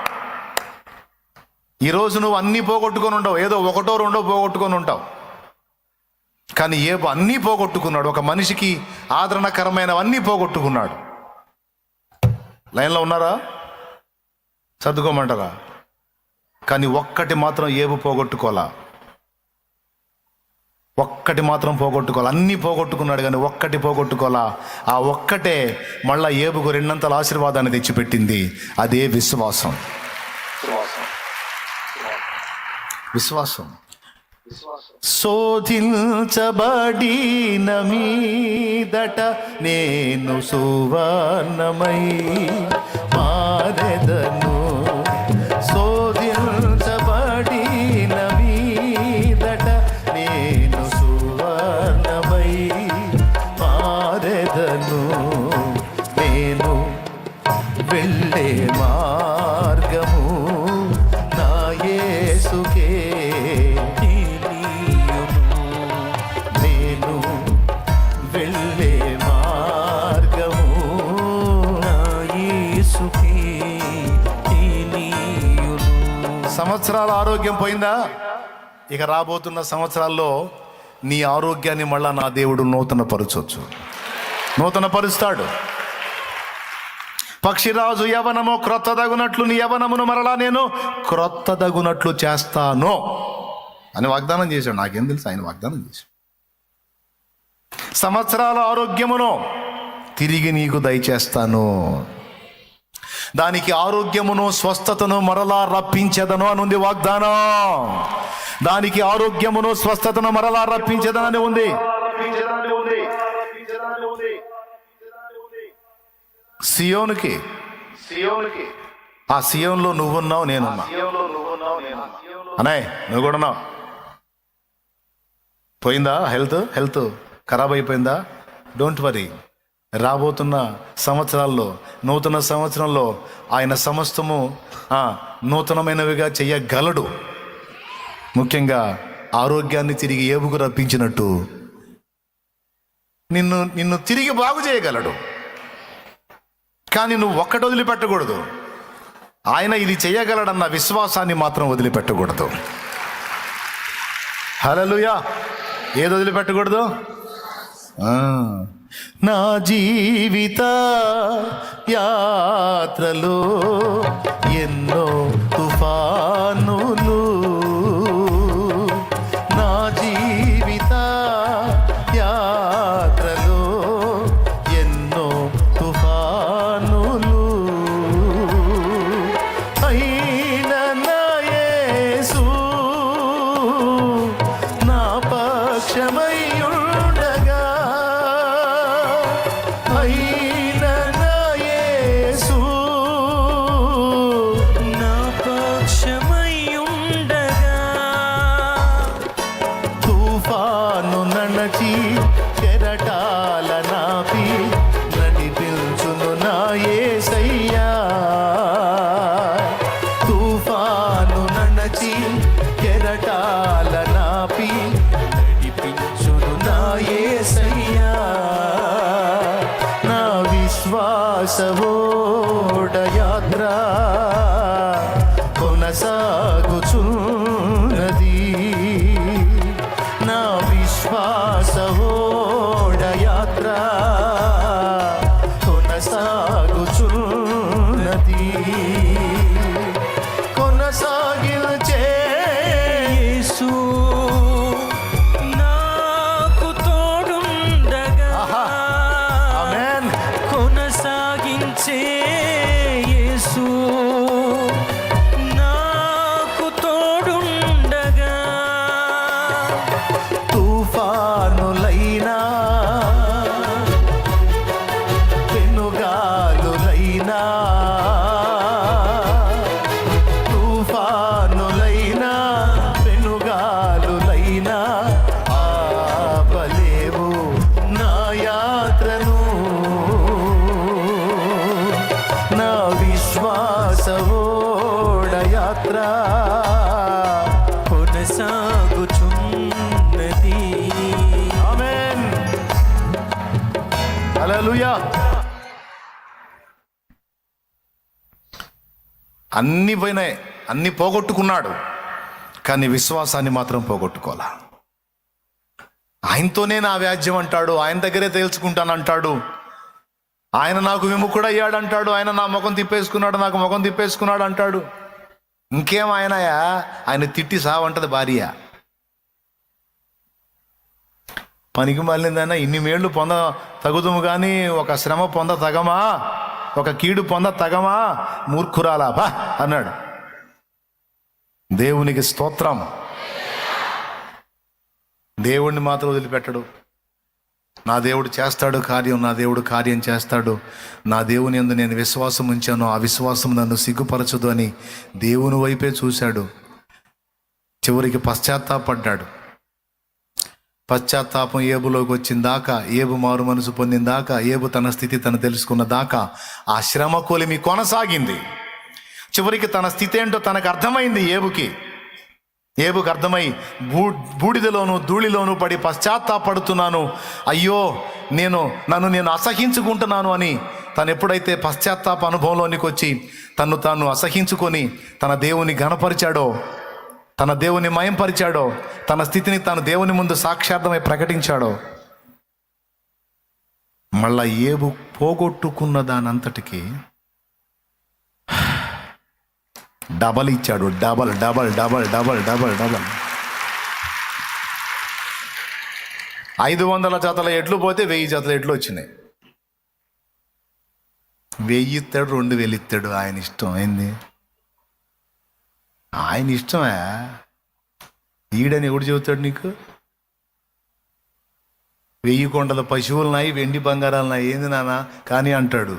ఈరోజు నువ్వు అన్నీ పోగొట్టుకొని ఉండవు, ఏదో 1 2 పోగొట్టుకొని ఉంటావు. కానీ ఏబు అన్నీ పోగొట్టుకున్నాడు. ఒక మనిషికి ఆదరణకరమైనవన్నీ పోగొట్టుకున్నాడు. లైన్లో ఉన్నారా? సర్దుకోమంటారా? కానీ ఒక్కటి మాత్రం ఏబు పోగొట్టుకోలా. ఒక్కటి మాత్రం పోగొట్టుకోవాలి. అన్నీ పోగొట్టుకున్నాడు కానీ ఒక్కటి పోగొట్టుకోలా. ఆ ఒక్కటే మళ్ళా ఏబుకు రెండంతల ఆశీర్వాదాన్ని తెచ్చిపెట్టింది. అదే విశ్వాసం. విశ్వాసం. శోధించబడిన మీదట నేను సువర్ణమై మారెదను. శోధించబడిన మీదట నేను సువర్ణమై మారెదను. నేను వెళ్ళే మార్గము నా యేసుకే తెలియును. నేను వెళ్ళే మార్గము నా యేసుకే తెలియును. సంవత్సరాల ఆరోగ్యం పోయిందా? ఇక రాబోతున్న సంవత్సరాల్లో నీ ఆరోగ్యాన్ని మళ్ళా నా దేవుడు నూతన పరుస్తాడు. పక్షిరాజు యవనము క్రొత్తదగునట్లు నీ యవనమును మరలా నేను క్రొత్తదగునట్లు చేస్తాను అని వాగ్దానం చేశాడు. నాకేం తెలుసు, ఆయన వాగ్దానం చేశాడు. సంవత్సరాల ఆరోగ్యమును తిరిగి నీకు దయచేస్తాను. దానికి ఆరోగ్యమును స్వస్థతను మరలా రప్పించేదను అనుంది వాగ్దానం. దానికి ఆరోగ్యమును స్వస్థతను మరలా రప్పించేదనని ఉంది. సియోనుకి ఆ సియోన్లో నువ్వున్నావు, నేనున్నా. అన్నయ్య నువ్వు కూడా ఉన్నావు. పోయిందా హెల్త్ ఖరాబ్ అయిపోయిందా? Don't worry. రాబోతున్న సంవత్సరాల్లో, నూతన సంవత్సరంలో ఆయన సమస్తము నూతనమైనవిగా చెయ్యగలడు. ముఖ్యంగా ఆరోగ్యాన్ని తిరిగి ఏబుకు రప్పించినట్టు నిన్ను తిరిగి బాగు చేయగలడు. కానీ నువ్వు ఒక్కటి వదిలిపెట్టకూడదు. ఆయన ఇది చేయగలడన్న విశ్వాసాన్ని మాత్రం వదిలిపెట్టకూడదు. హల్లెలూయా. ఏది వదిలిపెట్టకూడదు? నా జీవిత యాత్రలో ఎన్నో తుఫానులు, నా జీవిత యాత్రలో ఎన్నో తుఫానులు, అయిన నా యేసు నా పక్షమై ఉండగా, అయిన నా యేసు నా పక్షమై ఉండగా, తుఫాను నడచి కెరటాల నాపి నడిపించును నా యేసయ్యా. తుఫాను నడచి కెరటాల నాపి నడిపించును నా యేసయ్యా. నా విశ్వాసవోడ యాత్ర కొనసాగుచున్నది. నా విశ్వాసవోడ యాత్ర కొనసాగుచున్నది. కొనసాగిల్చే యేసు నాకు తోడుండగా, ఆమేన్. కొనసాగించే యేసు నాకు తోడుండగా, తుఫానులైనా పెనుగాలులైనా, తుఫానులైనా పెనుగాలులైనా ఆపలేవు నా యాత్రను. నా విశ్వాసవోడ యాత్ర కొనసాగుచున్నది. ఆమేన్. హల్లెలూయా. అన్ని పోయినాయి, అన్ని పోగొట్టుకున్నాడు, కానీ విశ్వాసాన్ని మాత్రం పోగొట్టుకోవాలా. ఆయనతోనే నా వ్యాజ్యం అంటాడు, ఆయన దగ్గరే తేల్చుకుంటానంటాడు, ఆయన నాకు విముఖుడయ్యాడు అంటాడు, ఆయన నా ముఖం తిప్పేసుకున్నాడు, నాకు ముఖం తిప్పేసుకున్నాడు అంటాడు. ఇంకేం ఆయనయా, ఆయన తిట్టి సావంటది భార్య. పనికి మళ్ళిందైనా ఇన్ని మేళ్ళు పొంద తగుదుము కానీ ఒక శ్రమ పొంద తగమా, ఒక కీడు పొంద తగమా, మూర్ఖురాలా బా అన్నాడు. దేవునికి స్తోత్రం. దేవుణ్ణి మాత్రం వదిలిపెట్టడు. నా దేవుడు చేస్తాడు కార్యం, నా దేవుడు కార్యం చేస్తాడు, నా దేవుని యందు నేను విశ్వాసం ఉంచాను, ఆ విశ్వాసం నన్ను సిగ్గుపరచదు అని దేవుని వైపే చూశాడు. చివరికి పశ్చాత్తాపడ్డాడు. పశ్చాత్తాపం ఏబులోకి వచ్చిందాకా, ఏబు మారు మనసు పొందిందాకా, ఏబు తన స్థితి తను తెలుసుకున్న దాకా ఆ శ్రమ కొలిమి కొనసాగింది. చివరికి తన స్థితి ఏంటో తనకు అర్థమైంది. ఏబుకి అర్థమై బూడిదలోను ధూళిలోను పడి పశ్చాత్తాపడుతున్నాను, అయ్యో నన్ను నేను అసహించుకుంటున్నాను అని తను ఎప్పుడైతే పశ్చాత్తాప అనుభవంలోనికి వచ్చి తను తాను అసహించుకొని తన దేవుని ఘనపరిచాడో, తన దేవుని మయంపరిచాడో, తన స్థితిని తాను దేవుని ముందు సాక్షార్థమై ప్రకటించాడో, మళ్ళా ఏబు పోగొట్టుకున్న దానంతటికి డబల్ ఇచ్చాడు. Double double double double double double 500 జతల ఎడ్లు పోతే 1000 జతల ఎడ్లు వచ్చినాయి. 1000 ఇస్తాడు, 2000 ఇస్తాడు, ఆయన ఇష్టం. ఏంది ఆయన ఇష్టమే. ఈడని ఎవడు చెబుతాడు నీకు? 1000 కొండల పశువులున్నాయి, వెండి బంగారాలున్నాయి, ఏంది నాన్న కానీ అంటాడు.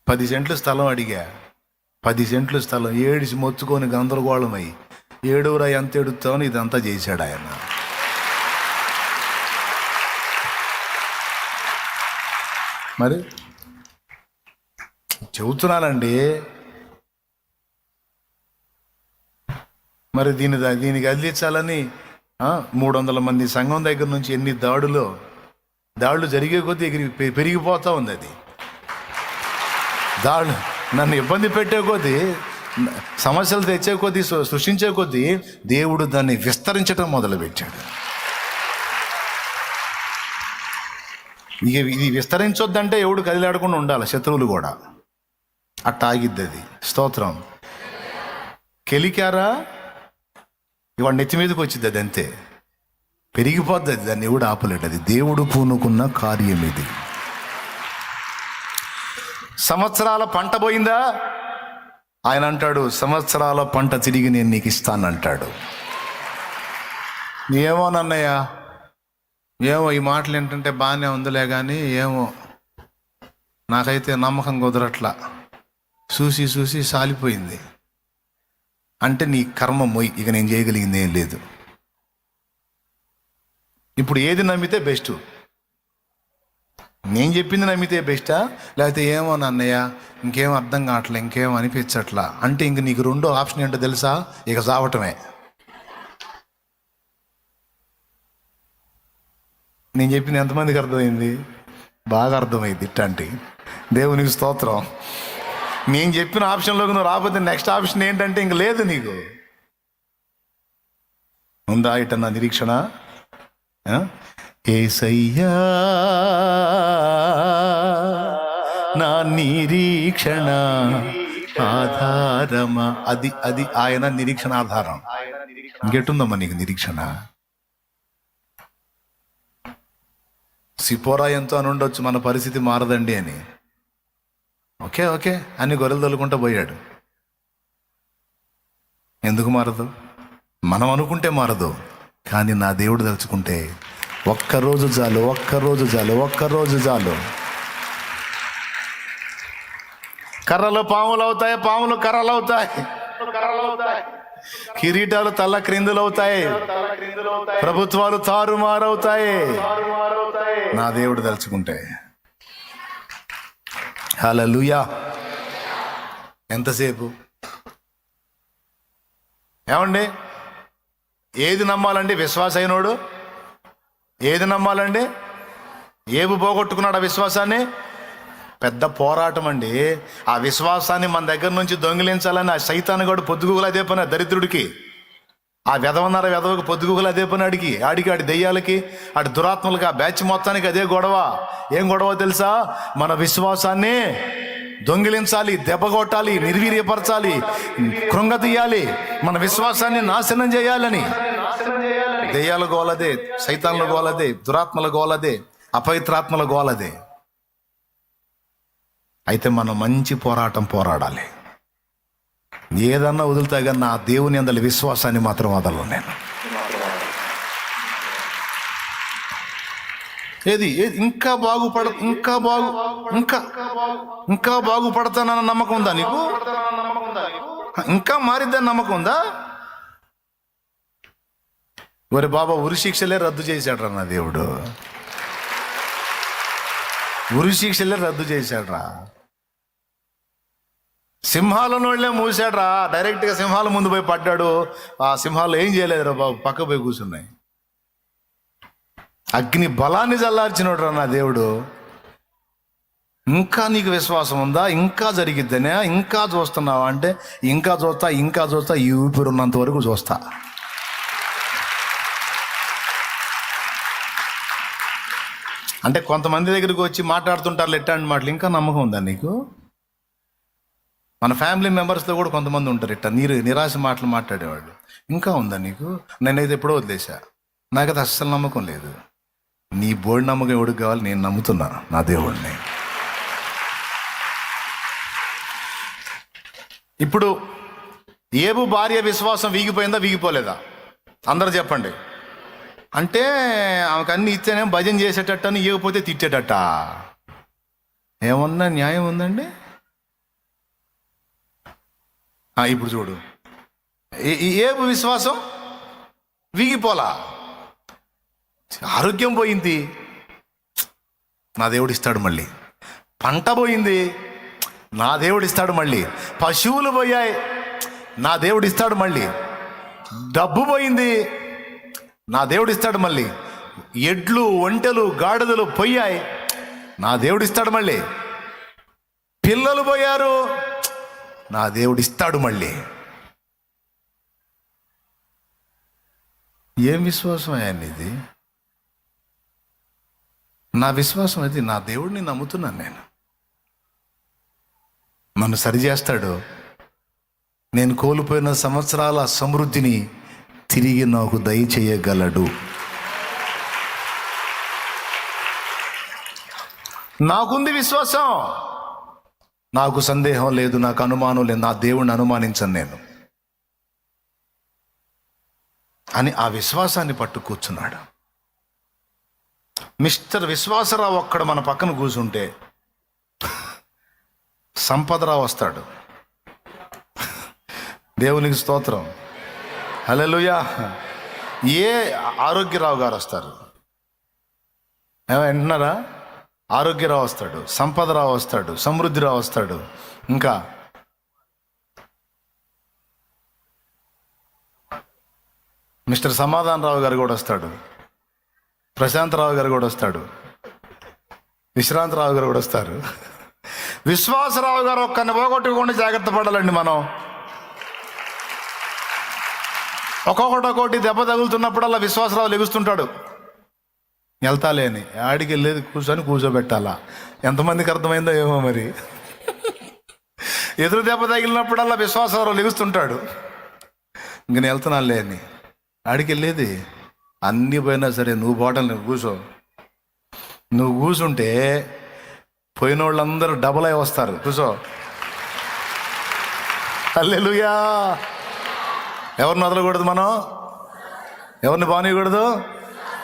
10 సెంట్లు స్థలం అడిగా, 10 సెంట్లు స్థలం ఏడిసి మొత్తుకొని గందరగోళమై ఏడురా ఎంత ఎడుతామని ఇదంతా చేశాడు ఆయన. మరి చెబుతున్నానండి. మరి దీనికి అందించాలని 300 మంది సంఘం దగ్గర నుంచి ఎన్ని దాడులు జరిగే కొద్దీ పెరిగిపోతూ ఉంది. అది దాడులు నన్ను ఇబ్బంది పెట్టే కొద్దీ, సమస్యలు తెచ్చే కొద్దీ, సృష్టించే కొద్దీ దేవుడు దాన్ని విస్తరించడం మొదలుపెట్టాడు. ఇది విస్తరించొద్దంటే ఎవడు కదిలాడకుండా ఉండాలి, శత్రువులు కూడా. అట్ట ఆగిద్ది అది. స్తోత్రం. కెలికారా ఇవాడు నెత్తి మీదకి వచ్చింది, అది అంతే పెరిగిపోద్ది. అది దాన్ని ఎవడు ఆపలేడు. అది దేవుడు పూనుకున్న కార్యం ఇది. సంవత్సరాల పంట పోయిందా? ఆయన అంటాడు, సంవత్సరాల పంట తిరిగి నేను నీకు ఇస్తానంటాడు. ఏమోనన్నయ్య, ఏమో ఈ మాటలు ఏంటంటే బాగానే ఉందిలే కానీ ఏమో నాకైతే నమ్మకం కుదరట్లా, చూసి సాలిపోయింది అంటే నీ కర్మ మొయ్, ఇక నేను చేయగలిగింది ఏం లేదు. ఇప్పుడు ఏది నమ్మితే బెస్ట్? నేను చెప్పింది నమ్మితే బెస్టా, లేకపోతే ఏమో అన్నయ్య ఇంకేం అర్థం కావట్లే, ఇంకేం అనిపించట్లా అంటే ఇంక నీకు రెండో ఆప్షన్ ఏంటో తెలుసా? ఇక చావటమే. నేను చెప్పింది ఎంతమందికి అర్థమైంది? బాగా అర్థమైంది. ఇట్లాంటి దేవునికి స్తోత్రం. నేను చెప్పిన ఆప్షన్లోకి నువ్వు రాకపోతే నెక్స్ట్ ఆప్షన్ ఏంటంటే ఇంక లేదు నీకు. ఉందా ఇట నా నిరీక్షణ? యేసయ్యా నా నిరీక్షణ ఆధారమా. అది ఆయన నిరీక్షణ ఆధారం. ఇంకెట్టుందమ్మా నీకు నిరీక్షణ? సిపోరా ఎంతో అని ఉండొచ్చు, మన పరిస్థితి మారదండి అని. ఓకే అని గొర్రెలు తొలుకుంటూ పోయాడు. ఎందుకు మారదు? మనం అనుకుంటే మారదు, కానీ నా దేవుడు తలుచుకుంటే ఒక్కరోజు చాలు. కర్రలు పాములు అవుతాయి, పాములు కర్రలు అవుతాయి, కిరీటాలు తల్ల క్రిందులు అవుతాయి, ప్రభుత్వాలు తారుమారవుతాయి నా దేవుడు తలుచుకుంటే. హల్లెలూయా. ఎంతసేపు? ఏమండి ఏది నమ్మాలండి? విశ్వాస అయినోడు ఏది నమ్మాలండి? ఏబు పోగొట్టుకున్నాడు ఆ విశ్వాసాన్ని. పెద్ద పోరాటం అండి. ఆ విశ్వాసాన్ని మన దగ్గర నుంచి దొంగిలించాలని ఆ సైతాను గడు పొద్దుగుగులు అదే పని. దరిద్రుడికి, ఆ వెధవకు పొద్దుగుగులు అదే పని. ఆడి దెయ్యాలకి, ఆడి దురాత్మలకి, ఆ బ్యాచ్ మొత్తానికి అదే గొడవ. ఏం గొడవ తెలుసా? మన విశ్వాసాన్ని దొంగిలించాలి, దెబ్బ కొట్టాలి, నిర్వీర్యపరచాలి, కృంగతీయాలి, మన విశ్వాసాన్ని నాశనం చేయాలని. దెయ్యాల గోలదే, సైతాన్ల గోలదే, దురాత్మల గోలదే, అపవిత్రాత్మల గోలదే. అయితే మనం మంచి పోరాటం పోరాడాలి. ఏదన్నా వదులుతా కానీ నా దేవుని అందరి విశ్వాసాన్ని మాత్రం వదలను నేను. ఏది ఇంకా ఇంకా బాగుపడతానన్న నమ్మకం ఉందా నీకు? ఇంకా మారిద్దని నమ్మకం ఉందా? ఒరే బాబా, ఉరి శిక్షలే రద్దు చేశాడు రా నా దేవుడు. ఉరి శిక్షలే రద్దు చేశాడు రా. సింహాల నోళ్ళే మూసాడ్రా. డైరెక్ట్గా సింహాల ముందు పోయి పడ్డాడు. ఆ సింహాలు ఏం చేయలేదురా బాబు, పక్క పోయి కూర్చున్నాయి. అగ్ని బలాన్ని చల్లార్చినోడు రా నా దేవుడు. ఇంకా నీకు విశ్వాసం ఉందా? ఇంకా జరిగిద్దనే ఇంకా చూస్తున్నావా అంటే, ఇంకా చూస్తా ఈ ఊపిరి ఉన్నంత వరకు చూస్తా. అంటే కొంతమంది దగ్గరికి వచ్చి మాట్లాడుతుంటారు ఎట్టాంటి మాటలు. ఇంకా నమ్మకం ఉందా నీకు? మన ఫ్యామిలీ మెంబర్స్తో కూడా కొంతమంది ఉంటారు ఇట్లా నిరాశ మాటలు మాట్లాడేవాళ్ళు. ఇంకా ఉందా నీకు? నేనైతే ఎప్పుడో వదిలేసా. నాకైతే అస్సలు నమ్మకం లేదు. నీ బోడి నమ్మకం ఎవడికి కావాలి? నేను నమ్ముతున్నా నా దేవుడిని. ఇప్పుడు ఏబు భార్య విశ్వాసం వీగిపోయిందా, వీగిపోలేదా? అందరూ చెప్పండి. అంటే ఆమెకు అన్ని ఇచ్చానేం భజన చేసేటట్టు అని, ఇవ్వకపోతే తిట్టేటట్ట. ఏమన్నా న్యాయం ఉందండి? ఇప్పుడు చూడు, ఏబు విశ్వాసం వీగిపోలా. ఆరోగ్యం పోయింది, నా దేవుడు ఇస్తాడు మళ్ళీ. పంట పోయింది, నా దేవుడు ఇస్తాడు మళ్ళీ. పశువులు పోయాయి, నా దేవుడు ఇస్తాడు మళ్ళీ. డబ్బు పోయింది, నా దేవుడు ఇస్తాడు మళ్ళీ. ఎడ్లు, ఒంటెలు, గాడిదలు పోయాయి, నా దేవుడు ఇస్తాడు మళ్ళీ. పిల్లలు పోయారు, నా దేవుడు ఇస్తాడు మళ్ళీ. ఏం విశ్వాసం అయ్యాన్ని ఇది? నా విశ్వాసం అది. నా దేవుడిని నమ్ముతున్నాను నేను. నన్ను సరిచేస్తాడు. నేను కోల్పోయిన సంవత్సరాల సమృద్ధిని తిరిగి నాకు దయచేయగలడు. నాకుంది విశ్వాసం. నాకు సందేహం లేదు, నాకు అనుమానం లేదు. నా దేవుణ్ణి అనుమానించను నేను అని ఆ విశ్వాసాన్ని పట్టు కూర్చున్నాడు. మిస్టర్ విశ్వాసరావు ఒక్కడ మన పక్కన కూర్చుంటే సంపదరావు వస్తాడు. దేవునికి స్తోత్రం, హల్లెలూయా. ఏ ఆరోగ్యరావు గారు వస్తారు, వింటున్నారా? ఆరోగ్యరావు వస్తాడు, సంపదరావు వస్తాడు, సమృద్ధిరావు వస్తాడు, ఇంకా మిస్టర్ సమాధాన్ రావు గారు కూడా వస్తాడు, ప్రశాంతరావు గారు కూడా వస్తాడు, విశ్రాంతరావు గారు కూడా వస్తారు. విశ్వాసరావు గారు ఒక్కరిని పోగొట్టుకోకుండా జాగ్రత్త పడాలండి మనం. ఒక్కొక్కటి దెబ్బ తగులుతున్నప్పుడల్లా విశ్వాసరావు లెగుస్తుంటాడు. వెళ్తాలే అని ఆడికి వెళ్ళేది కూర్చోబెట్టాలా. ఎంతమందికి అర్థమైందో ఏమో మరి. ఎదురు దెబ్బ తగిలినప్పుడల్లా విశ్వాసరావు లెగుస్తుంటాడు. ఇంక నేను వెళ్తున్నానులే అని ఆడికి వెళ్ళేది. అన్నీ పోయినా సరే నువ్వు పోవటం లేదు, కూర్చో. నువ్వు కూర్చుంటే పోయిన వాళ్ళందరూ డబల్ అయి వస్తారు, కూర్చో. హల్లెలూయా. ఎవరిని వదలకూడదు మనం, ఎవరిని బానియకూడదు.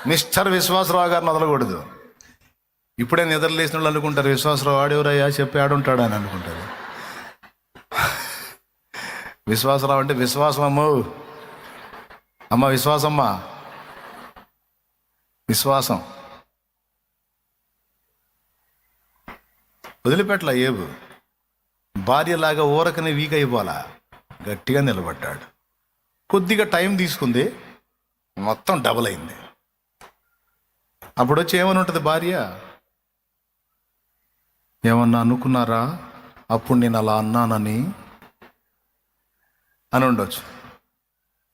మిస్టర్ విశ్వాసరావు గారిని వదలకూడదు. ఇప్పుడే నిద్ర లేచిన వాళ్ళు అనుకుంటారు, విశ్వాసరావు ఆడేవరయ్యా చెప్పి ఆడుంటాడు అని అనుకుంటారు. విశ్వాసరావు అంటే విశ్వాసం అమ్మ విశ్వాసమ్మ, విశ్వాసం. వదిలిపెట్టలా ఏబు. భార్యలాగా ఊరకనే వీక్ అయిపోలా, గట్టిగా నిలబడ్డాడు. కొద్దిగా టైం తీసుకుంది, మొత్తం డబుల్ అయింది. అప్పుడు వచ్చి ఏమని ఉంటుంది భార్య? ఏమన్నా అనుకున్నారా అప్పుడు నేను అలా అన్నానని అని ఉండొచ్చు.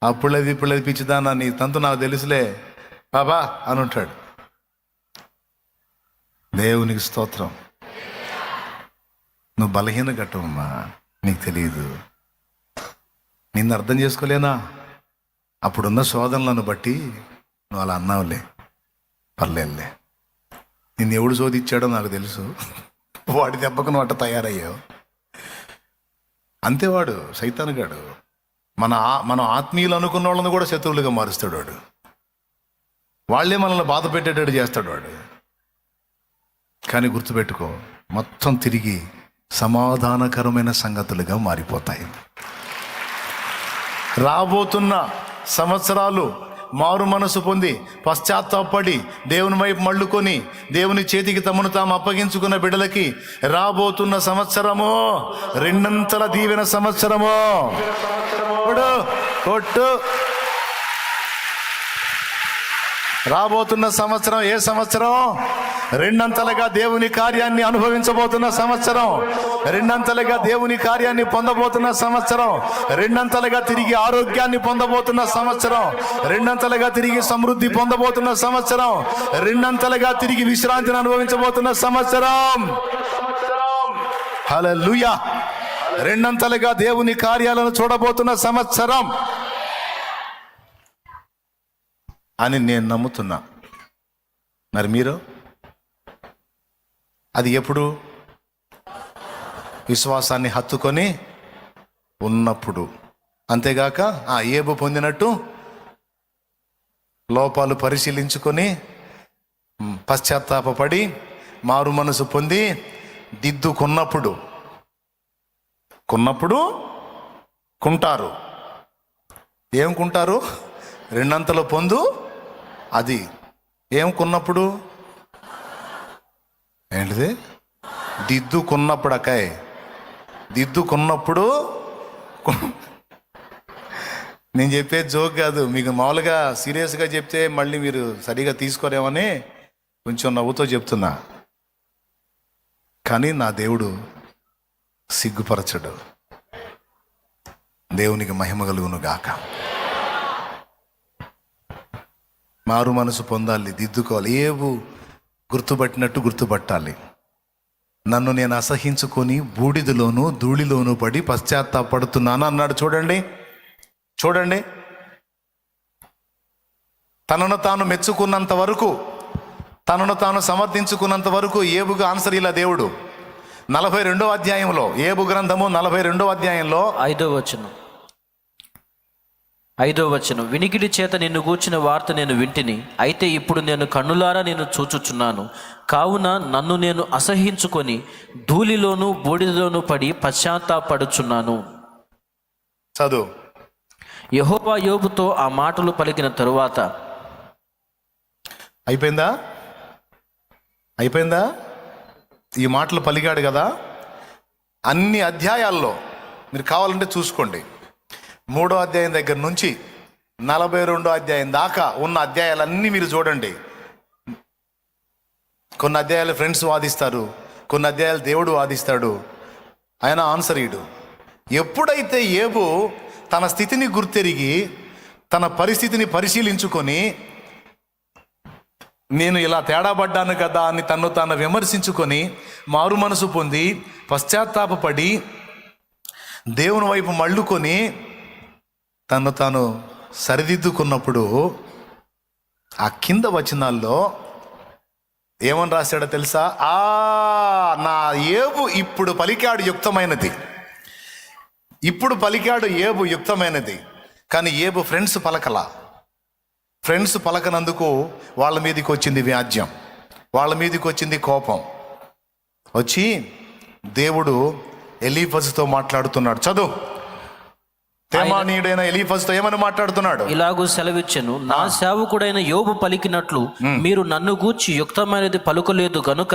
అప్పుడేది ఇప్పుడేది పిచ్చిదానా, నీ తంతు నాకు తెలుసులే బాబా అని ఉంటాడు. దేవునికి స్తోత్రం. నువ్వు బలహీన ఘట్టమమ్మా, నీకు తెలియదు. నిన్ను అర్థం చేసుకోలేనా? అప్పుడున్న శోధనలను బట్టి నువ్వు అలా అన్నావులే, పర్లేదులే. నిన్ను ఎవడు శోధించాడో నాకు తెలుసు, వాడి దెబ్బకు నువ్వు అట్ట తయారయ్యావు. అంతేవాడు సైతానుగాడు. మనం ఆత్మీయులు అనుకున్న వాళ్ళని కూడా శత్రువులుగా మారుస్తాడు వాడు. వాళ్ళే మనల్ని బాధ పెట్టేటట్టు చేస్తాడు వాడు. కానీ గుర్తుపెట్టుకో, మొత్తం తిరిగి సమాధానకరమైన సంగతులుగా మారిపోతాయి. రాబోతున్న సంవత్సరాలు మారు మనసు పొంది పశ్చాత్తాపడి దేవుని వైపు మళ్ళుకొని దేవుని చేతికి తమను తాము అప్పగించుకున్న బిడ్డలకి రాబోతున్న సంవత్సరము రెండంతల దీవెన సంవత్సరము. కొట్టు. రాబోతున్న సంవత్సరం ఏ సంవత్సరం? రెండంతలుగా దేవుని కార్యాన్ని అనుభవించబోతున్న సంవత్సరం, రెండంతలుగా దేవుని కార్యాన్ని పొందబోతున్న సంవత్సరం, రెండంతలుగా తిరిగి ఆరోగ్యాన్ని పొందబోతున్న సంవత్సరం, రెండంతలుగా తిరిగి సమృద్ధి పొందబోతున్న సంవత్సరం, రెండంతలుగా తిరిగి విశ్రాంతిని అనుభవించబోతున్న సంవత్సరం. హల్లెలూయా. రెండంతలుగా దేవుని కార్యాలను చూడబోతున్న సంవత్సరం అని నేను నమ్ముతున్నా. మరి మీరు? అది ఎప్పుడు? విశ్వాసాన్ని హత్తుకొని ఉన్నప్పుడు. అంతేగాక ఏబు పొందినట్టు లోపాలు పరిశీలించుకొని పశ్చాత్తాపడి మారు మనసు పొంది దిద్దుకున్నప్పుడు కుంటారు. ఏం కుంటారు? రెండంతలు పొందు. అది ఏం కొన్నప్పుడు? ఏంటిది? దిద్దుకున్నప్పుడు. దిద్దుకున్నప్పుడు. నేను చెప్పేది జోక్ కాదు, మీకు మామూలుగా సీరియస్గా చెప్తే మళ్ళీ మీరు సరిగా తీసుకోరేమని కొంచెం నవ్వుతో చెప్తున్నా. కానీ నా దేవుడు సిగ్గుపరచడు. దేవునికి మహిమ కలుగును గాక. మారు మనసు పొందాలి, దిద్దుకోవాలి. ఏవు గుర్తుపట్టినట్టు గుర్తుపట్టాలి. నన్ను నేను అసహించుకొని బూడిదలోను ధూళిలోను పడి పశ్చాత్తాపడుతున్నాను అన్నాడు. చూడండి. తనను తాను మెచ్చుకున్నంత వరకు, తనను తాను సమర్థించుకున్నంత వరకు ఏబుగా ఆన్సర్ ఇలా దేవుడు 42వ అధ్యాయంలో, ఏబు గ్రంథము 42వ అధ్యాయంలో 5వ వచనం, వినికిడి చేత నిన్ను గూర్చిన వార్త నేను వింటిని, అయితే ఇప్పుడు నేను కన్నులారా నేను చూచుచున్నాను. కావున నన్ను నేను అసహించుకొని ధూళిలోను బూడిదలోను పడి పశ్చాత్తాపడుచున్నాను. చదువు. యెహోవా యోబుతో ఆ మాటలు పలికిన తరువాత. అయిపోయిందా? ఈ మాటలు పలికాడు కదా. అన్ని అధ్యాయాల్లో మీరు కావాలంటే చూసుకోండి. 3వ అధ్యాయం దగ్గర నుంచి 42వ అధ్యాయం దాకా ఉన్న అధ్యాయాలన్నీ మీరు చూడండి. కొన్ని అధ్యాయాలు ఫ్రెండ్స్ వాదిస్తారు, కొన్ని అధ్యాయాలు దేవుడు వాదిస్తాడు, ఆయన ఆన్సర్ ఇడు. ఎప్పుడైతే ఏబు తన స్థితిని గుర్తెరిగి తన పరిస్థితిని పరిశీలించుకొని నేను ఇలా తేడాపడ్డాను కదా అని తన్ను తాను విమర్శించుకొని మారు మనసు పొంది పశ్చాత్తాపడి దేవుని వైపు మళ్ళుకొని తను తాను సరిదిద్దుకున్నప్పుడు ఆ కింద వచనాల్లో ఏమని రాశాడో తెలుసా? నా ఏబు ఇప్పుడు పలికాడు యుక్తమైనది. ఏబు యుక్తమైనది. కానీ ఏబు ఫ్రెండ్స్ పలకనందుకు వాళ్ళ మీదకి వచ్చింది వ్యాజ్యం, వాళ్ళ మీదకి వచ్చింది కోపం. వచ్చి దేవుడు ఎలీఫజుతో మాట్లాడుతున్నాడు. చదువు. తేమానీయుడైన ఎలీఫజుతో ఏమని మాట్లాడుతున్నాడు? ఇలాగూ సెలవిచ్చెను, నా సేవకుడైన యోబు పలికినట్లు మీరు నన్ను గూర్చి యుక్తమైనది పలుకలేదు గనుక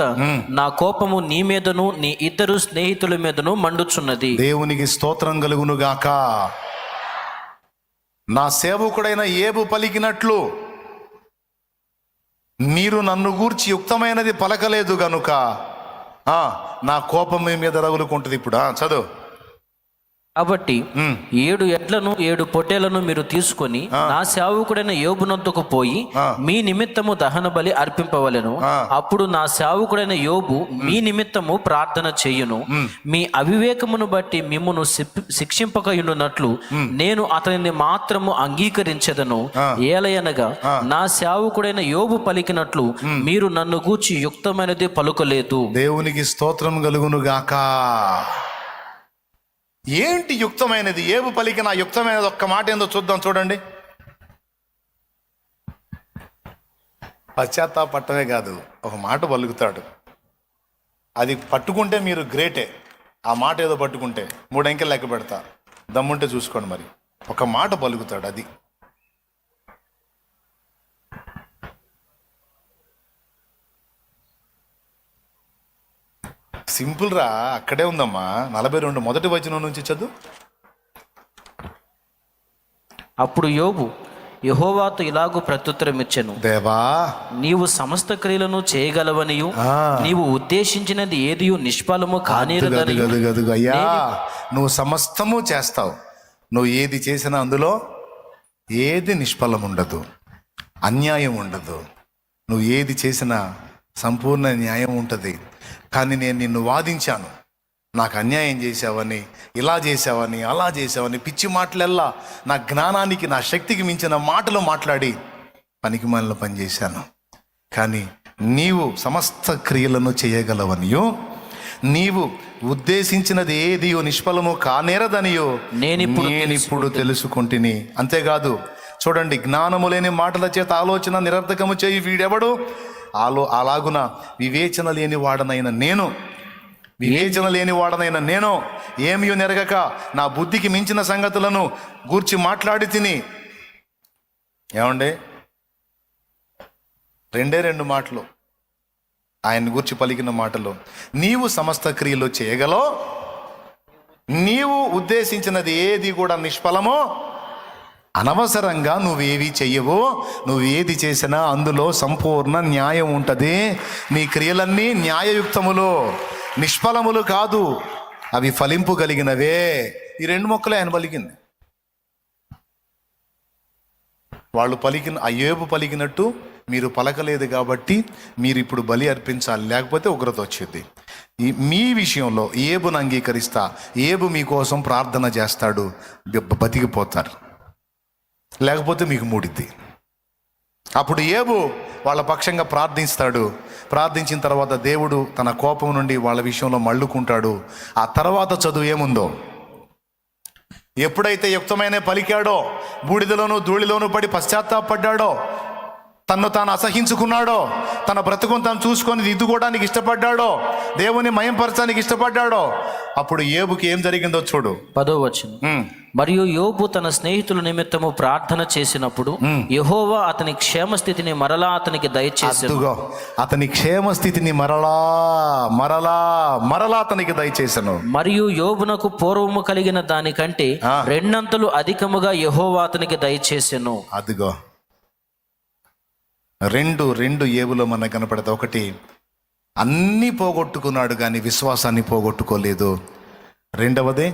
నా కోపము నీ మీదను నీ ఇద్దరు స్నేహితుల మీదను మండుచున్నది. దేవునికి స్తోత్రం కలుగును గాక. నా సేవకుడైన యోబు పలికినట్లు మీరు నన్ను గూర్చి యుక్తమైనది పలకలేదు గనుక నా కోపం మీ మీద రగులుకుంటుంది. ఇప్పుడు చదువు. కాబట్టి 7 ఎడ్లను 7 పొట్టేలను మీరు తీసుకొని నా సేవకుడైన యోబునొద్దకు పోయి మీ నిమిత్తము దహన బలి అర్పింపవలెను. అప్పుడు నా సేవకుడైన యోబు మీ నిమిత్తము ప్రార్థన చేయును. మీ అవివేకమును బట్టి మిమ్మును శిక్షింపకయున్నట్లు నేను అతనిని మాత్రము అంగీకరించెదను. ఏలయనగా నా సేవకుడైన యోబు పలికినట్లు మీరు నన్ను గూర్చి యుక్తమైనది పలుకలేదు. దేవునికి స్తోత్రం కలుగును గాక. ఏంటి యుక్తమైనది? ఏబు పలికిన యుక్తమైనది ఒక్క మాట ఏందో చూద్దాం. చూడండి, పశ్చాత్తాపట్టమే కాదు, ఒక మాట పలుకుతాడు. అది పట్టుకుంటే మీరు గ్రేటే. ఆ మాట ఏదో పట్టుకుంటే 3 అంకెలు లెక్క పెడతా, దమ్ముంటే చూసుకోండి. మరి ఒక మాట పలుకుతాడు. అది సింపుల్ రా, అక్కడే ఉందమ్మా. 42 మొదటి వచనం నుంచి చదువు. అప్పుడు యోబు యెహోవాతో ఇలాగూ ప్రత్యుత్తరం ఇచ్చెను, దేవా, నీవు సమస్త క్రియలను చేయగలవనియు నీవు ఉద్దేశించినది ఏదియు నిష్ఫలము కానేరదనియు. అయ్యా, నువ్వు సమస్తము చేస్తావు. నువ్వు ఏది చేసినా అందులో ఏది నిష్ఫలం ఉండదు, అన్యాయం ఉండదు. నువ్వు ఏది చేసినా సంపూర్ణ న్యాయం ఉంటుంది. కానీ నేను నిన్ను వాదించాను, నాకు అన్యాయం చేసావని, ఇలా చేసావని, అలా చేసావని, పిచ్చి మాటలెల్లా నా జ్ఞానానికి, నా శక్తికి మించిన మాటలు మాట్లాడి పనికిమాలిన పని చేశాను. కానీ నీవు సమస్త క్రియలను చేయగలవనియో, నీవు ఉద్దేశించినది ఏదియో నిష్ఫలము కానేరదనియో నేనిప్పుడు తెలుసుకుంటుని. అంతేకాదు, చూడండి, జ్ఞానము లేని మాటల చేత ఆలోచన నిరర్థకము చేయి వీడెవడు? అలాగున వివేచన లేని వాడనైన నేను ఏమీ నెరగక నా బుద్ధికి మించిన సంగతులను గూర్చి మాట్లాడి తిని. ఏమండి, 2 మాటలు ఆయన గూర్చి పలికిన మాటలు. నీవు సమస్త క్రియలు చేయగలవు, నీవు ఉద్దేశించినది ఏది కూడా నిష్ఫలమో, అనవసరంగా నువ్వేవి చెయ్యవో, నువ్వు ఏది చేసినా అందులో సంపూర్ణ న్యాయం ఉంటుంది. నీ క్రియలన్నీ న్యాయయుక్తములు, నిష్ఫలములు కాదు, అవి ఫలింపు కలిగినవే. ఈ 2 మొక్కలే ఆయన పలికింది. వాళ్ళు యోబు పలికినట్టు మీరు పలకలేదు కాబట్టి మీరు ఇప్పుడు బలి అర్పించాలి, లేకపోతే ఉగ్రత వచ్చేది. మీ విషయంలో ఏబును అంగీకరిస్తా, ఏబు మీకోసం ప్రార్థన చేస్తాడు, బతికిపోతారు. లేకపోతే మీకు మూడిద్ది. అప్పుడు ఏబు వాళ్ళ పక్షంగా ప్రార్థిస్తాడు. ప్రార్థించిన తర్వాత దేవుడు తన కోపం నుండి వాళ్ళ విషయంలో మళ్ళుకుంటాడు. ఆ తర్వాత చదువు ఏముందో, ఎప్పుడైతే యుక్తమైన పలికాడో, బూడిదలోనూ ధూళిలోనూ పడి పశ్చాత్తాపడ్డాడో, తన్ను తాను అసహించుకున్నాడో, తన బ్రతుకును తాను చూసుకొని దిద్దుకోవడానికి ఇష్టపడ్డాడో, దేవుని మయంపరచడానికి ఇష్టపడ్డాడో, అప్పుడు యోబుకి ఏం జరిగిందో చూడు. 10వ వచనం. మరియు యోబు తన స్నేహితుల నిమిత్తము ప్రార్థన చేసినప్పుడు యెహోవా అతని క్షేమస్థితిని మరలా అతనికి దయచేసెను. అతని క్షేమస్థితిని మరలా అతనికి దయచేసెను. మరియు యోబునకు పూర్వము కలిగిన దానికంటే 2 అంతలు అధికముగా యెహోవా అతనికి దయచేసెను. అదిగో రెండు ఏబులో మనకు కనపడతా. ఒకటి, అన్నీ పోగొట్టుకున్నాడు కానీ విశ్వాసాన్ని పోగొట్టుకోలేదు. రెండవది,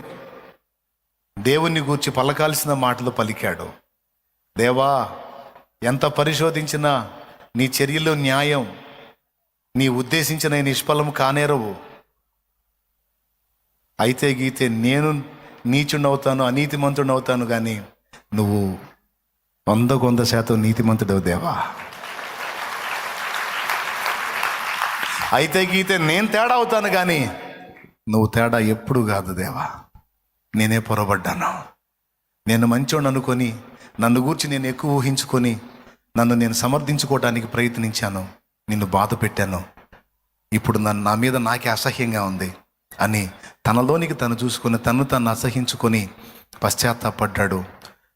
దేవుని గూర్చి పలకాల్సిన మాటలు పలికాడు. దేవా, ఎంత పరిశోధించినా నీ చర్యలు న్యాయం, నీ ఉద్దేశించిన నిష్ఫలం కానేరవు. అయితే గీతే నేను నీచుండవుతాను, అనీతిమంతుడవుతాను, కానీ నువ్వు 100% నీతిమంతుడవు దేవా. అయితే గీతే నేను తేడా అవుతాను, కానీ నువ్వు తేడా ఎప్పుడు కాదు దేవా. నేనే పొరబడ్డాను, నేను మంచోడు అనుకొని, నన్ను గూర్చి నేను ఎక్కువ ఊహించుకొని, నన్ను నేను సమర్థించుకోవడానికి ప్రయత్నించాను, నిన్ను బాధ పెట్టాను. ఇప్పుడు నా మీద నాకే అసహ్యంగా ఉంది అని తనలోనికి తను చూసుకొని తను అసహించుకొని పశ్చాత్తాపడ్డాడు.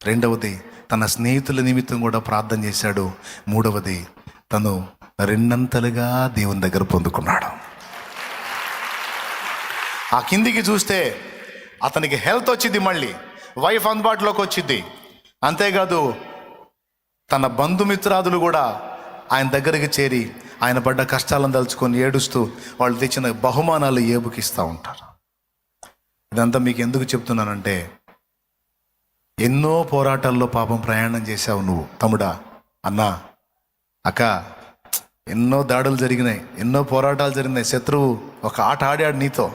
రెండవది, తన స్నేహితుల నిమిత్తం కూడా ప్రార్థన చేశాడు. మూడవది, తను 2 అంతలుగా దేవుని దగ్గర పొందుకున్నాడు. ఆ కిందికి చూస్తే అతనికి హెల్త్ వచ్చింది, మళ్ళీ వైఫ్ అందుబాటులోకి వచ్చింది. అంతేకాదు, తన బంధుమిత్రాదులు కూడా ఆయన దగ్గరికి చేరి ఆయన పడ్డ కష్టాలను తలుచుకొని ఏడుస్తూ వాళ్ళు తెచ్చిన బహుమానాలు ఏబుకి ఇస్తూ ఉంటారు. ఇదంతా మీకు ఎందుకు చెప్తున్నానంటే, ఎన్నో పోరాటాల్లో పాపం ప్రయాణం చేశావు నువ్వు తమ్ముడా, అన్నా, అక్క. ఎన్నో దాడులు జరిగినాయి, ఎన్నో పోరాటాలు జరిగినాయి. శత్రువు ఒక ఆట ఆడాడు నీతో.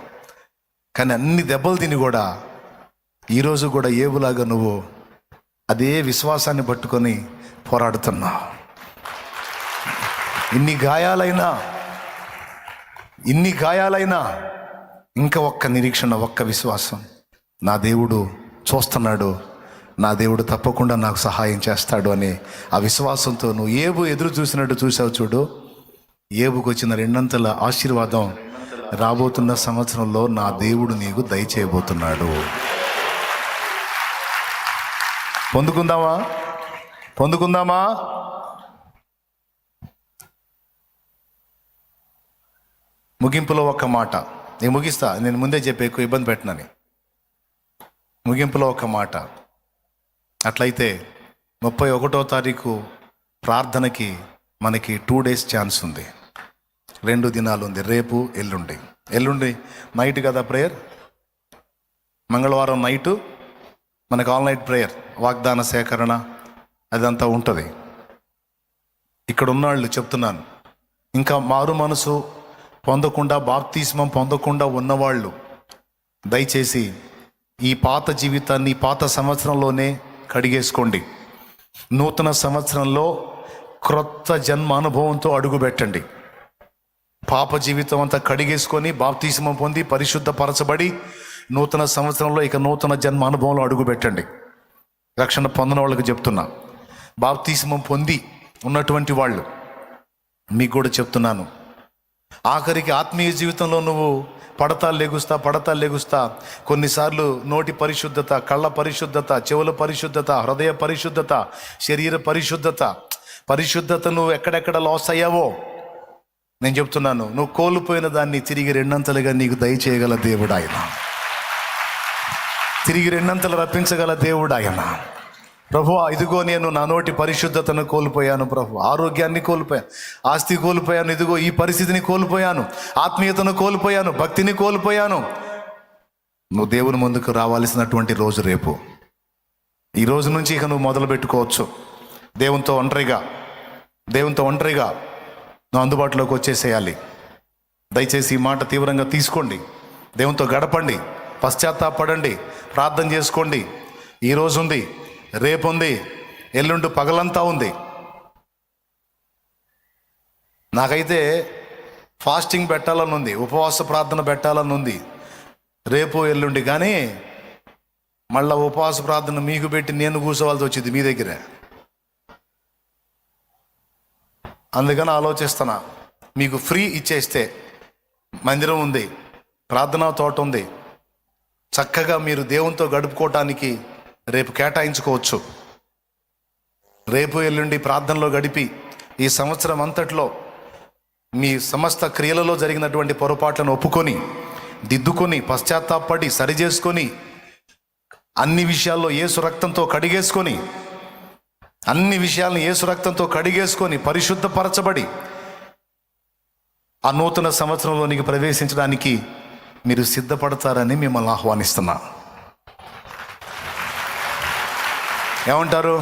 కానీ అన్ని దెబ్బలు తిని కూడా ఈరోజు కూడా ఏబులాగా నువ్వు అదే విశ్వాసాన్ని పట్టుకొని పోరాడుతున్నావు. ఇన్ని గాయాలైనా ఇంకా ఒక్క నిరీక్షణ, ఒక్క విశ్వాసం. నా దేవుడు చూస్తున్నాడు, నా దేవుడు తప్పకుండా నాకు సహాయం చేస్తాడు అనే ఆ విశ్వాసంతో నువ్వు ఏబు ఎదురు చూసినట్టు చూసావు చూడు. ఏబుకు వచ్చిన 2 ఆశీర్వాదం రాబోతున్న సంవత్సరంలో నా దేవుడు నీకు దయచేయబోతున్నాడు. పొందుకుందామా? ముగింపులో ఒక్క మాట నేను ముగిస్తా. నేను ముందే చెప్పి ఎక్కువ ఇబ్బంది పెట్టనని. ముగింపులో ఒక మాట. అట్లయితే 31వ తారీఖు ప్రార్థనకి మనకి 2 days ఛాన్స్ ఉంది. 2 దినాలు ఉంది, రేపు ఎల్లుండి నైట్ కదా ప్రేయర్. మంగళవారం నైటు మనకు ఆల్ నైట్ ప్రేయర్, వాగ్దాన సేకరణ అదంతా ఉంటుంది. ఇక్కడ ఉన్నవాళ్ళు చెప్తున్నాను, ఇంకా మారు మనసు పొందకుండా, బాప్తిస్మం పొందకుండా ఉన్నవాళ్ళు దయచేసి ఈ పాత జీవితాన్ని పాత సంవత్సరంలోనే కడిగేసుకోండి. నూతన సంవత్సరంలో క్రొత్త జన్మ అనుభవంతో అడుగుపెట్టండి. పాప జీవితం అంతా కడిగేసుకొని బాప్తిస్మం పొంది పరిశుద్ధపరచబడి నూతన సంవత్సరంలో ఇక నూతన జన్మ అనుభవంలో అడుగుపెట్టండి. రక్షణ పొందిన వాళ్ళకి చెప్తున్నా, బాప్తిస్మం పొంది ఉన్నటువంటి వాళ్ళు మీకు కూడా చెప్తున్నాను, ఆఖరికి ఆత్మీయ జీవితంలో నువ్వు పడతా లెగుస్తా కొన్నిసార్లు నోటి పరిశుద్ధత, కళ్ళ పరిశుద్ధత, చెవుల పరిశుద్ధత, హృదయ పరిశుద్ధత, శరీర పరిశుద్ధత నువ్వు ఎక్కడెక్కడ లాస్ అయ్యావో నేను చెప్తున్నాను, నువ్వు కోల్పోయిన దాన్ని తిరిగి 2 నీకు దయచేయగల దేవుడు ఆయన. తిరిగి 2 రప్పించగల దేవుడు ఆయన. ప్రభువా, ఇదిగో నేను నా నోటి పరిశుద్ధతను కోల్పోయాను ప్రభు, ఆరోగ్యాన్ని కోల్పోయాను, ఆస్తి కోల్పోయాను, ఇదిగో ఈ పరిస్థితిని కోల్పోయాను, ఆత్మీయతను కోల్పోయాను, భక్తిని కోల్పోయాను. నువ్వు దేవుని ముందుకు రావాల్సినటువంటి రోజు రేపు. ఈ రోజు నుంచి ఇక నువ్వు మొదలు పెట్టుకోవచ్చు. దేవునితో ఒంటరిగా నువ్వు అందుబాటులోకి వచ్చేసేయాలి. దయచేసి ఈ మాట తీవ్రంగా తీసుకోండి. దేవునితో గడపండి, పశ్చాత్తాపడండి, ప్రార్థన చేసుకోండి. ఈరోజు ఉంది, రేపు ఉంది, ఎల్లుండి పగలంతా ఉంది. నాకైతే ఫాస్టింగ్ పెట్టాలని ఉంది, ఉపవాస ప్రార్థన పెట్టాలని ఉంది రేపు ఎల్లుండి. కానీ మళ్ళా ఉపవాస ప్రార్థన మీకు పెట్టి నేను కూర్చోవాల్సి వచ్చింది మీ దగ్గర. అందుకని ఆలోచిస్తున్నా, మీకు ఫ్రీ ఇచ్చేస్తే మందిరం ఉంది, ప్రార్థనా తోట ఉంది, చక్కగా మీరు దేవునితో గడుపుకోవటానికి రేపు కేటాయించుకోవచ్చు. రేపు ఎల్లుండి ప్రార్థనలో గడిపి ఈ సంవత్సరం అంతట్లో మీ సమస్త క్రియలలో జరిగినటువంటి పొరపాట్లను ఒప్పుకొని, దిద్దుకొని, పశ్చాత్తాపడి, సరిచేసుకొని, అన్ని విషయాల్లో యేసు రక్తంతో కడిగేసుకొని, అన్ని విషయాలను యేసు రక్తంతో కడిగేసుకొని పరిశుద్ధపరచబడి ఆ నూతన సంవత్సరంలోనికి ప్రవేశించడానికి మీరు సిద్ధపడతారని మిమ్మల్ని ఆహ్వానిస్తున్నా. ఏమంటారు?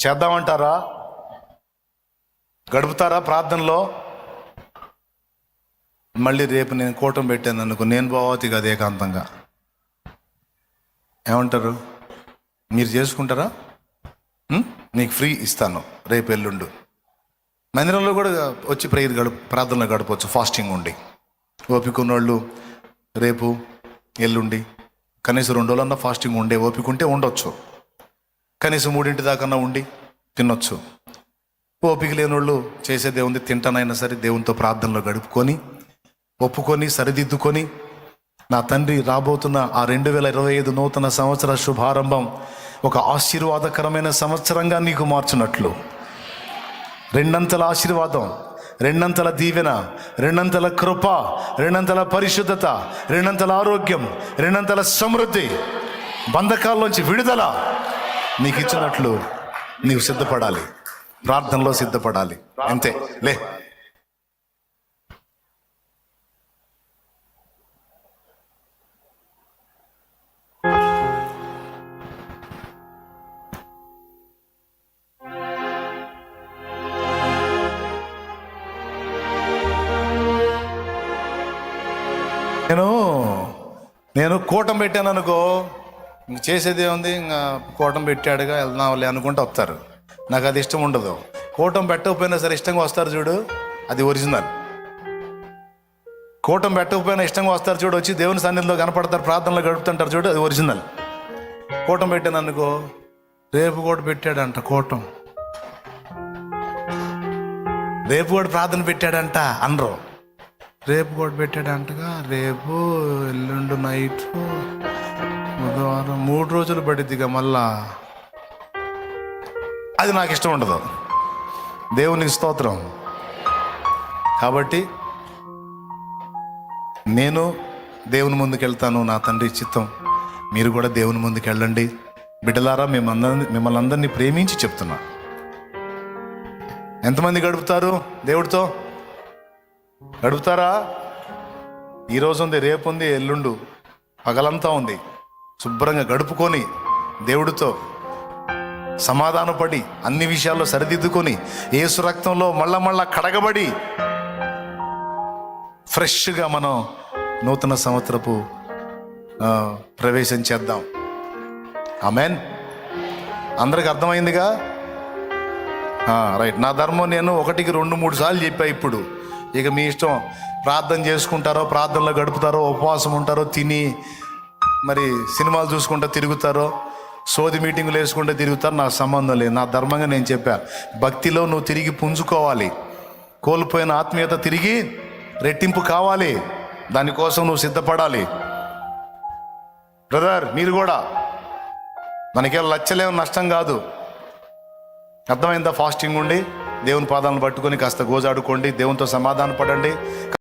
చేద్దామంటారా? గడుపుతారా ప్రార్థనలో? మళ్ళీ రేపు నేను కూటం పెట్టాను అనుకో, నేను పోవాలి కదా ఏకాంతంగా. ఏమంటారు? మీరు చేసుకుంటారా? నీకు ఫ్రీ ఇస్తాను రేపు ఎల్లుండు. మందిరంలో కూడా వచ్చి ప్రార్థనలో గడపవచ్చు, ఫాస్టింగ్ ఉండి. ఓపిక ఉన్నోళ్ళు రేపు ఎల్లుండి కనీసం 2 రోజులన్నా ఫాస్టింగ్ ఉండే ఓపిక ఉంటే ఉండొచ్చు. కనీసం 3 దాకన్నా ఉండి తినొచ్చు. ఓపిక లేనోళ్ళు చేసేదే ఉంది, తింటానైనా సరే దేవునితో ప్రార్థనలో గడుపుకొని, ఒప్పుకొని, సరిదిద్దుకొని, నా తండ్రి రాబోతున్న ఆ 2025 నూతన సంవత్సర శుభారంభం ఒక ఆశీర్వాదకరమైన సంవత్సరంగా నీకు మార్చున్నట్లు 2 ఆశీర్వాదం, 2 దీవెన, 2 కృప, 2 పరిశుద్ధత, 2 ఆరోగ్యం, 2 సమృద్ధి, బంధకాల్లోంచి విడుదల నీకు ఇచ్చినట్లు నీవు సిద్ధపడాలి, ప్రార్థనలో సిద్ధపడాలి. అంతే. లే, నేను కూటం పెట్టాను అనుకో, ఇంక చేసేది ఏముంది, ఇంకా కూటం పెట్టాడుగా వెళ్దాంలే అనుకుంటూ వస్తారు. నాకు అది ఇష్టం ఉండదు. కూటం పెట్టకపోయినా సరే ఇష్టంగా వస్తారు చూడు, అది ఒరిజినల్. కూటం పెట్టకపోయినా ఇష్టంగా వస్తారు చూడు, వచ్చి దేవుని సన్నిధిలో కనపడతారు, ప్రార్థనలో గడుపుతుంటారు చూడు, అది ఒరిజినల్. కూటం పెట్టాను అనుకో, రేపు కూడా పెట్టాడంట కూటం, రేపు కూడా ప్రార్థన పెట్టాడంట అనరు. రేపు కూడా పెట్టాడంటగా, రేపు ఎల్లుండి నైట్ బుధవారం 3 రోజులు పడిద్దిగా మళ్ళా. అది నాకు ఇష్టం ఉండదు. దేవునికి స్తోత్రం. కాబట్టి నేను దేవుని ముందుకు వెళ్తాను, నా తండ్రి చిత్తం. మీరు కూడా దేవుని ముందుకు వెళ్ళండి బిడ్డలారా. మిమ్మల్ని అందరినీ ప్రేమించి చెప్తున్నా. ఎంతమంది గడుపుతారు దేవుడితో? గడుపుతారా? ఈరోజు ఉంది, రేపు ఉంది, ఎల్లుండు, పగలంతా ఉంది. శుభ్రంగా గడుపుకొని దేవుడితో సమాధానపడి అన్ని విషయాల్లో సరిదిద్దుకొని యేసు రక్తంలో మళ్ళా కడగబడి ఫ్రెష్గా మనం నూతన సంవత్సరపు ప్రవేశం చేద్దాం. ఆమెన్. అందరికి అర్థమైందిగా? రైట్. నా ధర్మం నేను 1కి 2-3 సార్లు చెప్పా. ఇప్పుడు ఇక మీ ఇష్టం. ప్రార్థన చేసుకుంటారో, ప్రార్థనలో గడుపుతారో, ఉపవాసం ఉంటారో, తిని మరి సినిమాలు చూసుకుంటూ తిరుగుతారో, సోది మీటింగులు వేసుకుంటూ తిరుగుతారో, నాకు సంబంధం లేదు. నా ధర్మంగా నేను చెప్పా. భక్తిలో నువ్వు తిరిగి పుంజుకోవాలి. కోల్పోయిన ఆత్మీయత తిరిగి రెట్టింపు కావాలి. దానికోసం నువ్వు సిద్ధపడాలి. బ్రదర్, మీరు కూడా, మనకేం లచ్చలేం నష్టం కాదు. అర్థమైందా? ఫాస్టింగ్ ఉండి దేవుని పాదాలను పట్టుకొని కాస్త గోజాడుకోండి, దేవునితో సమాధాన పడండి.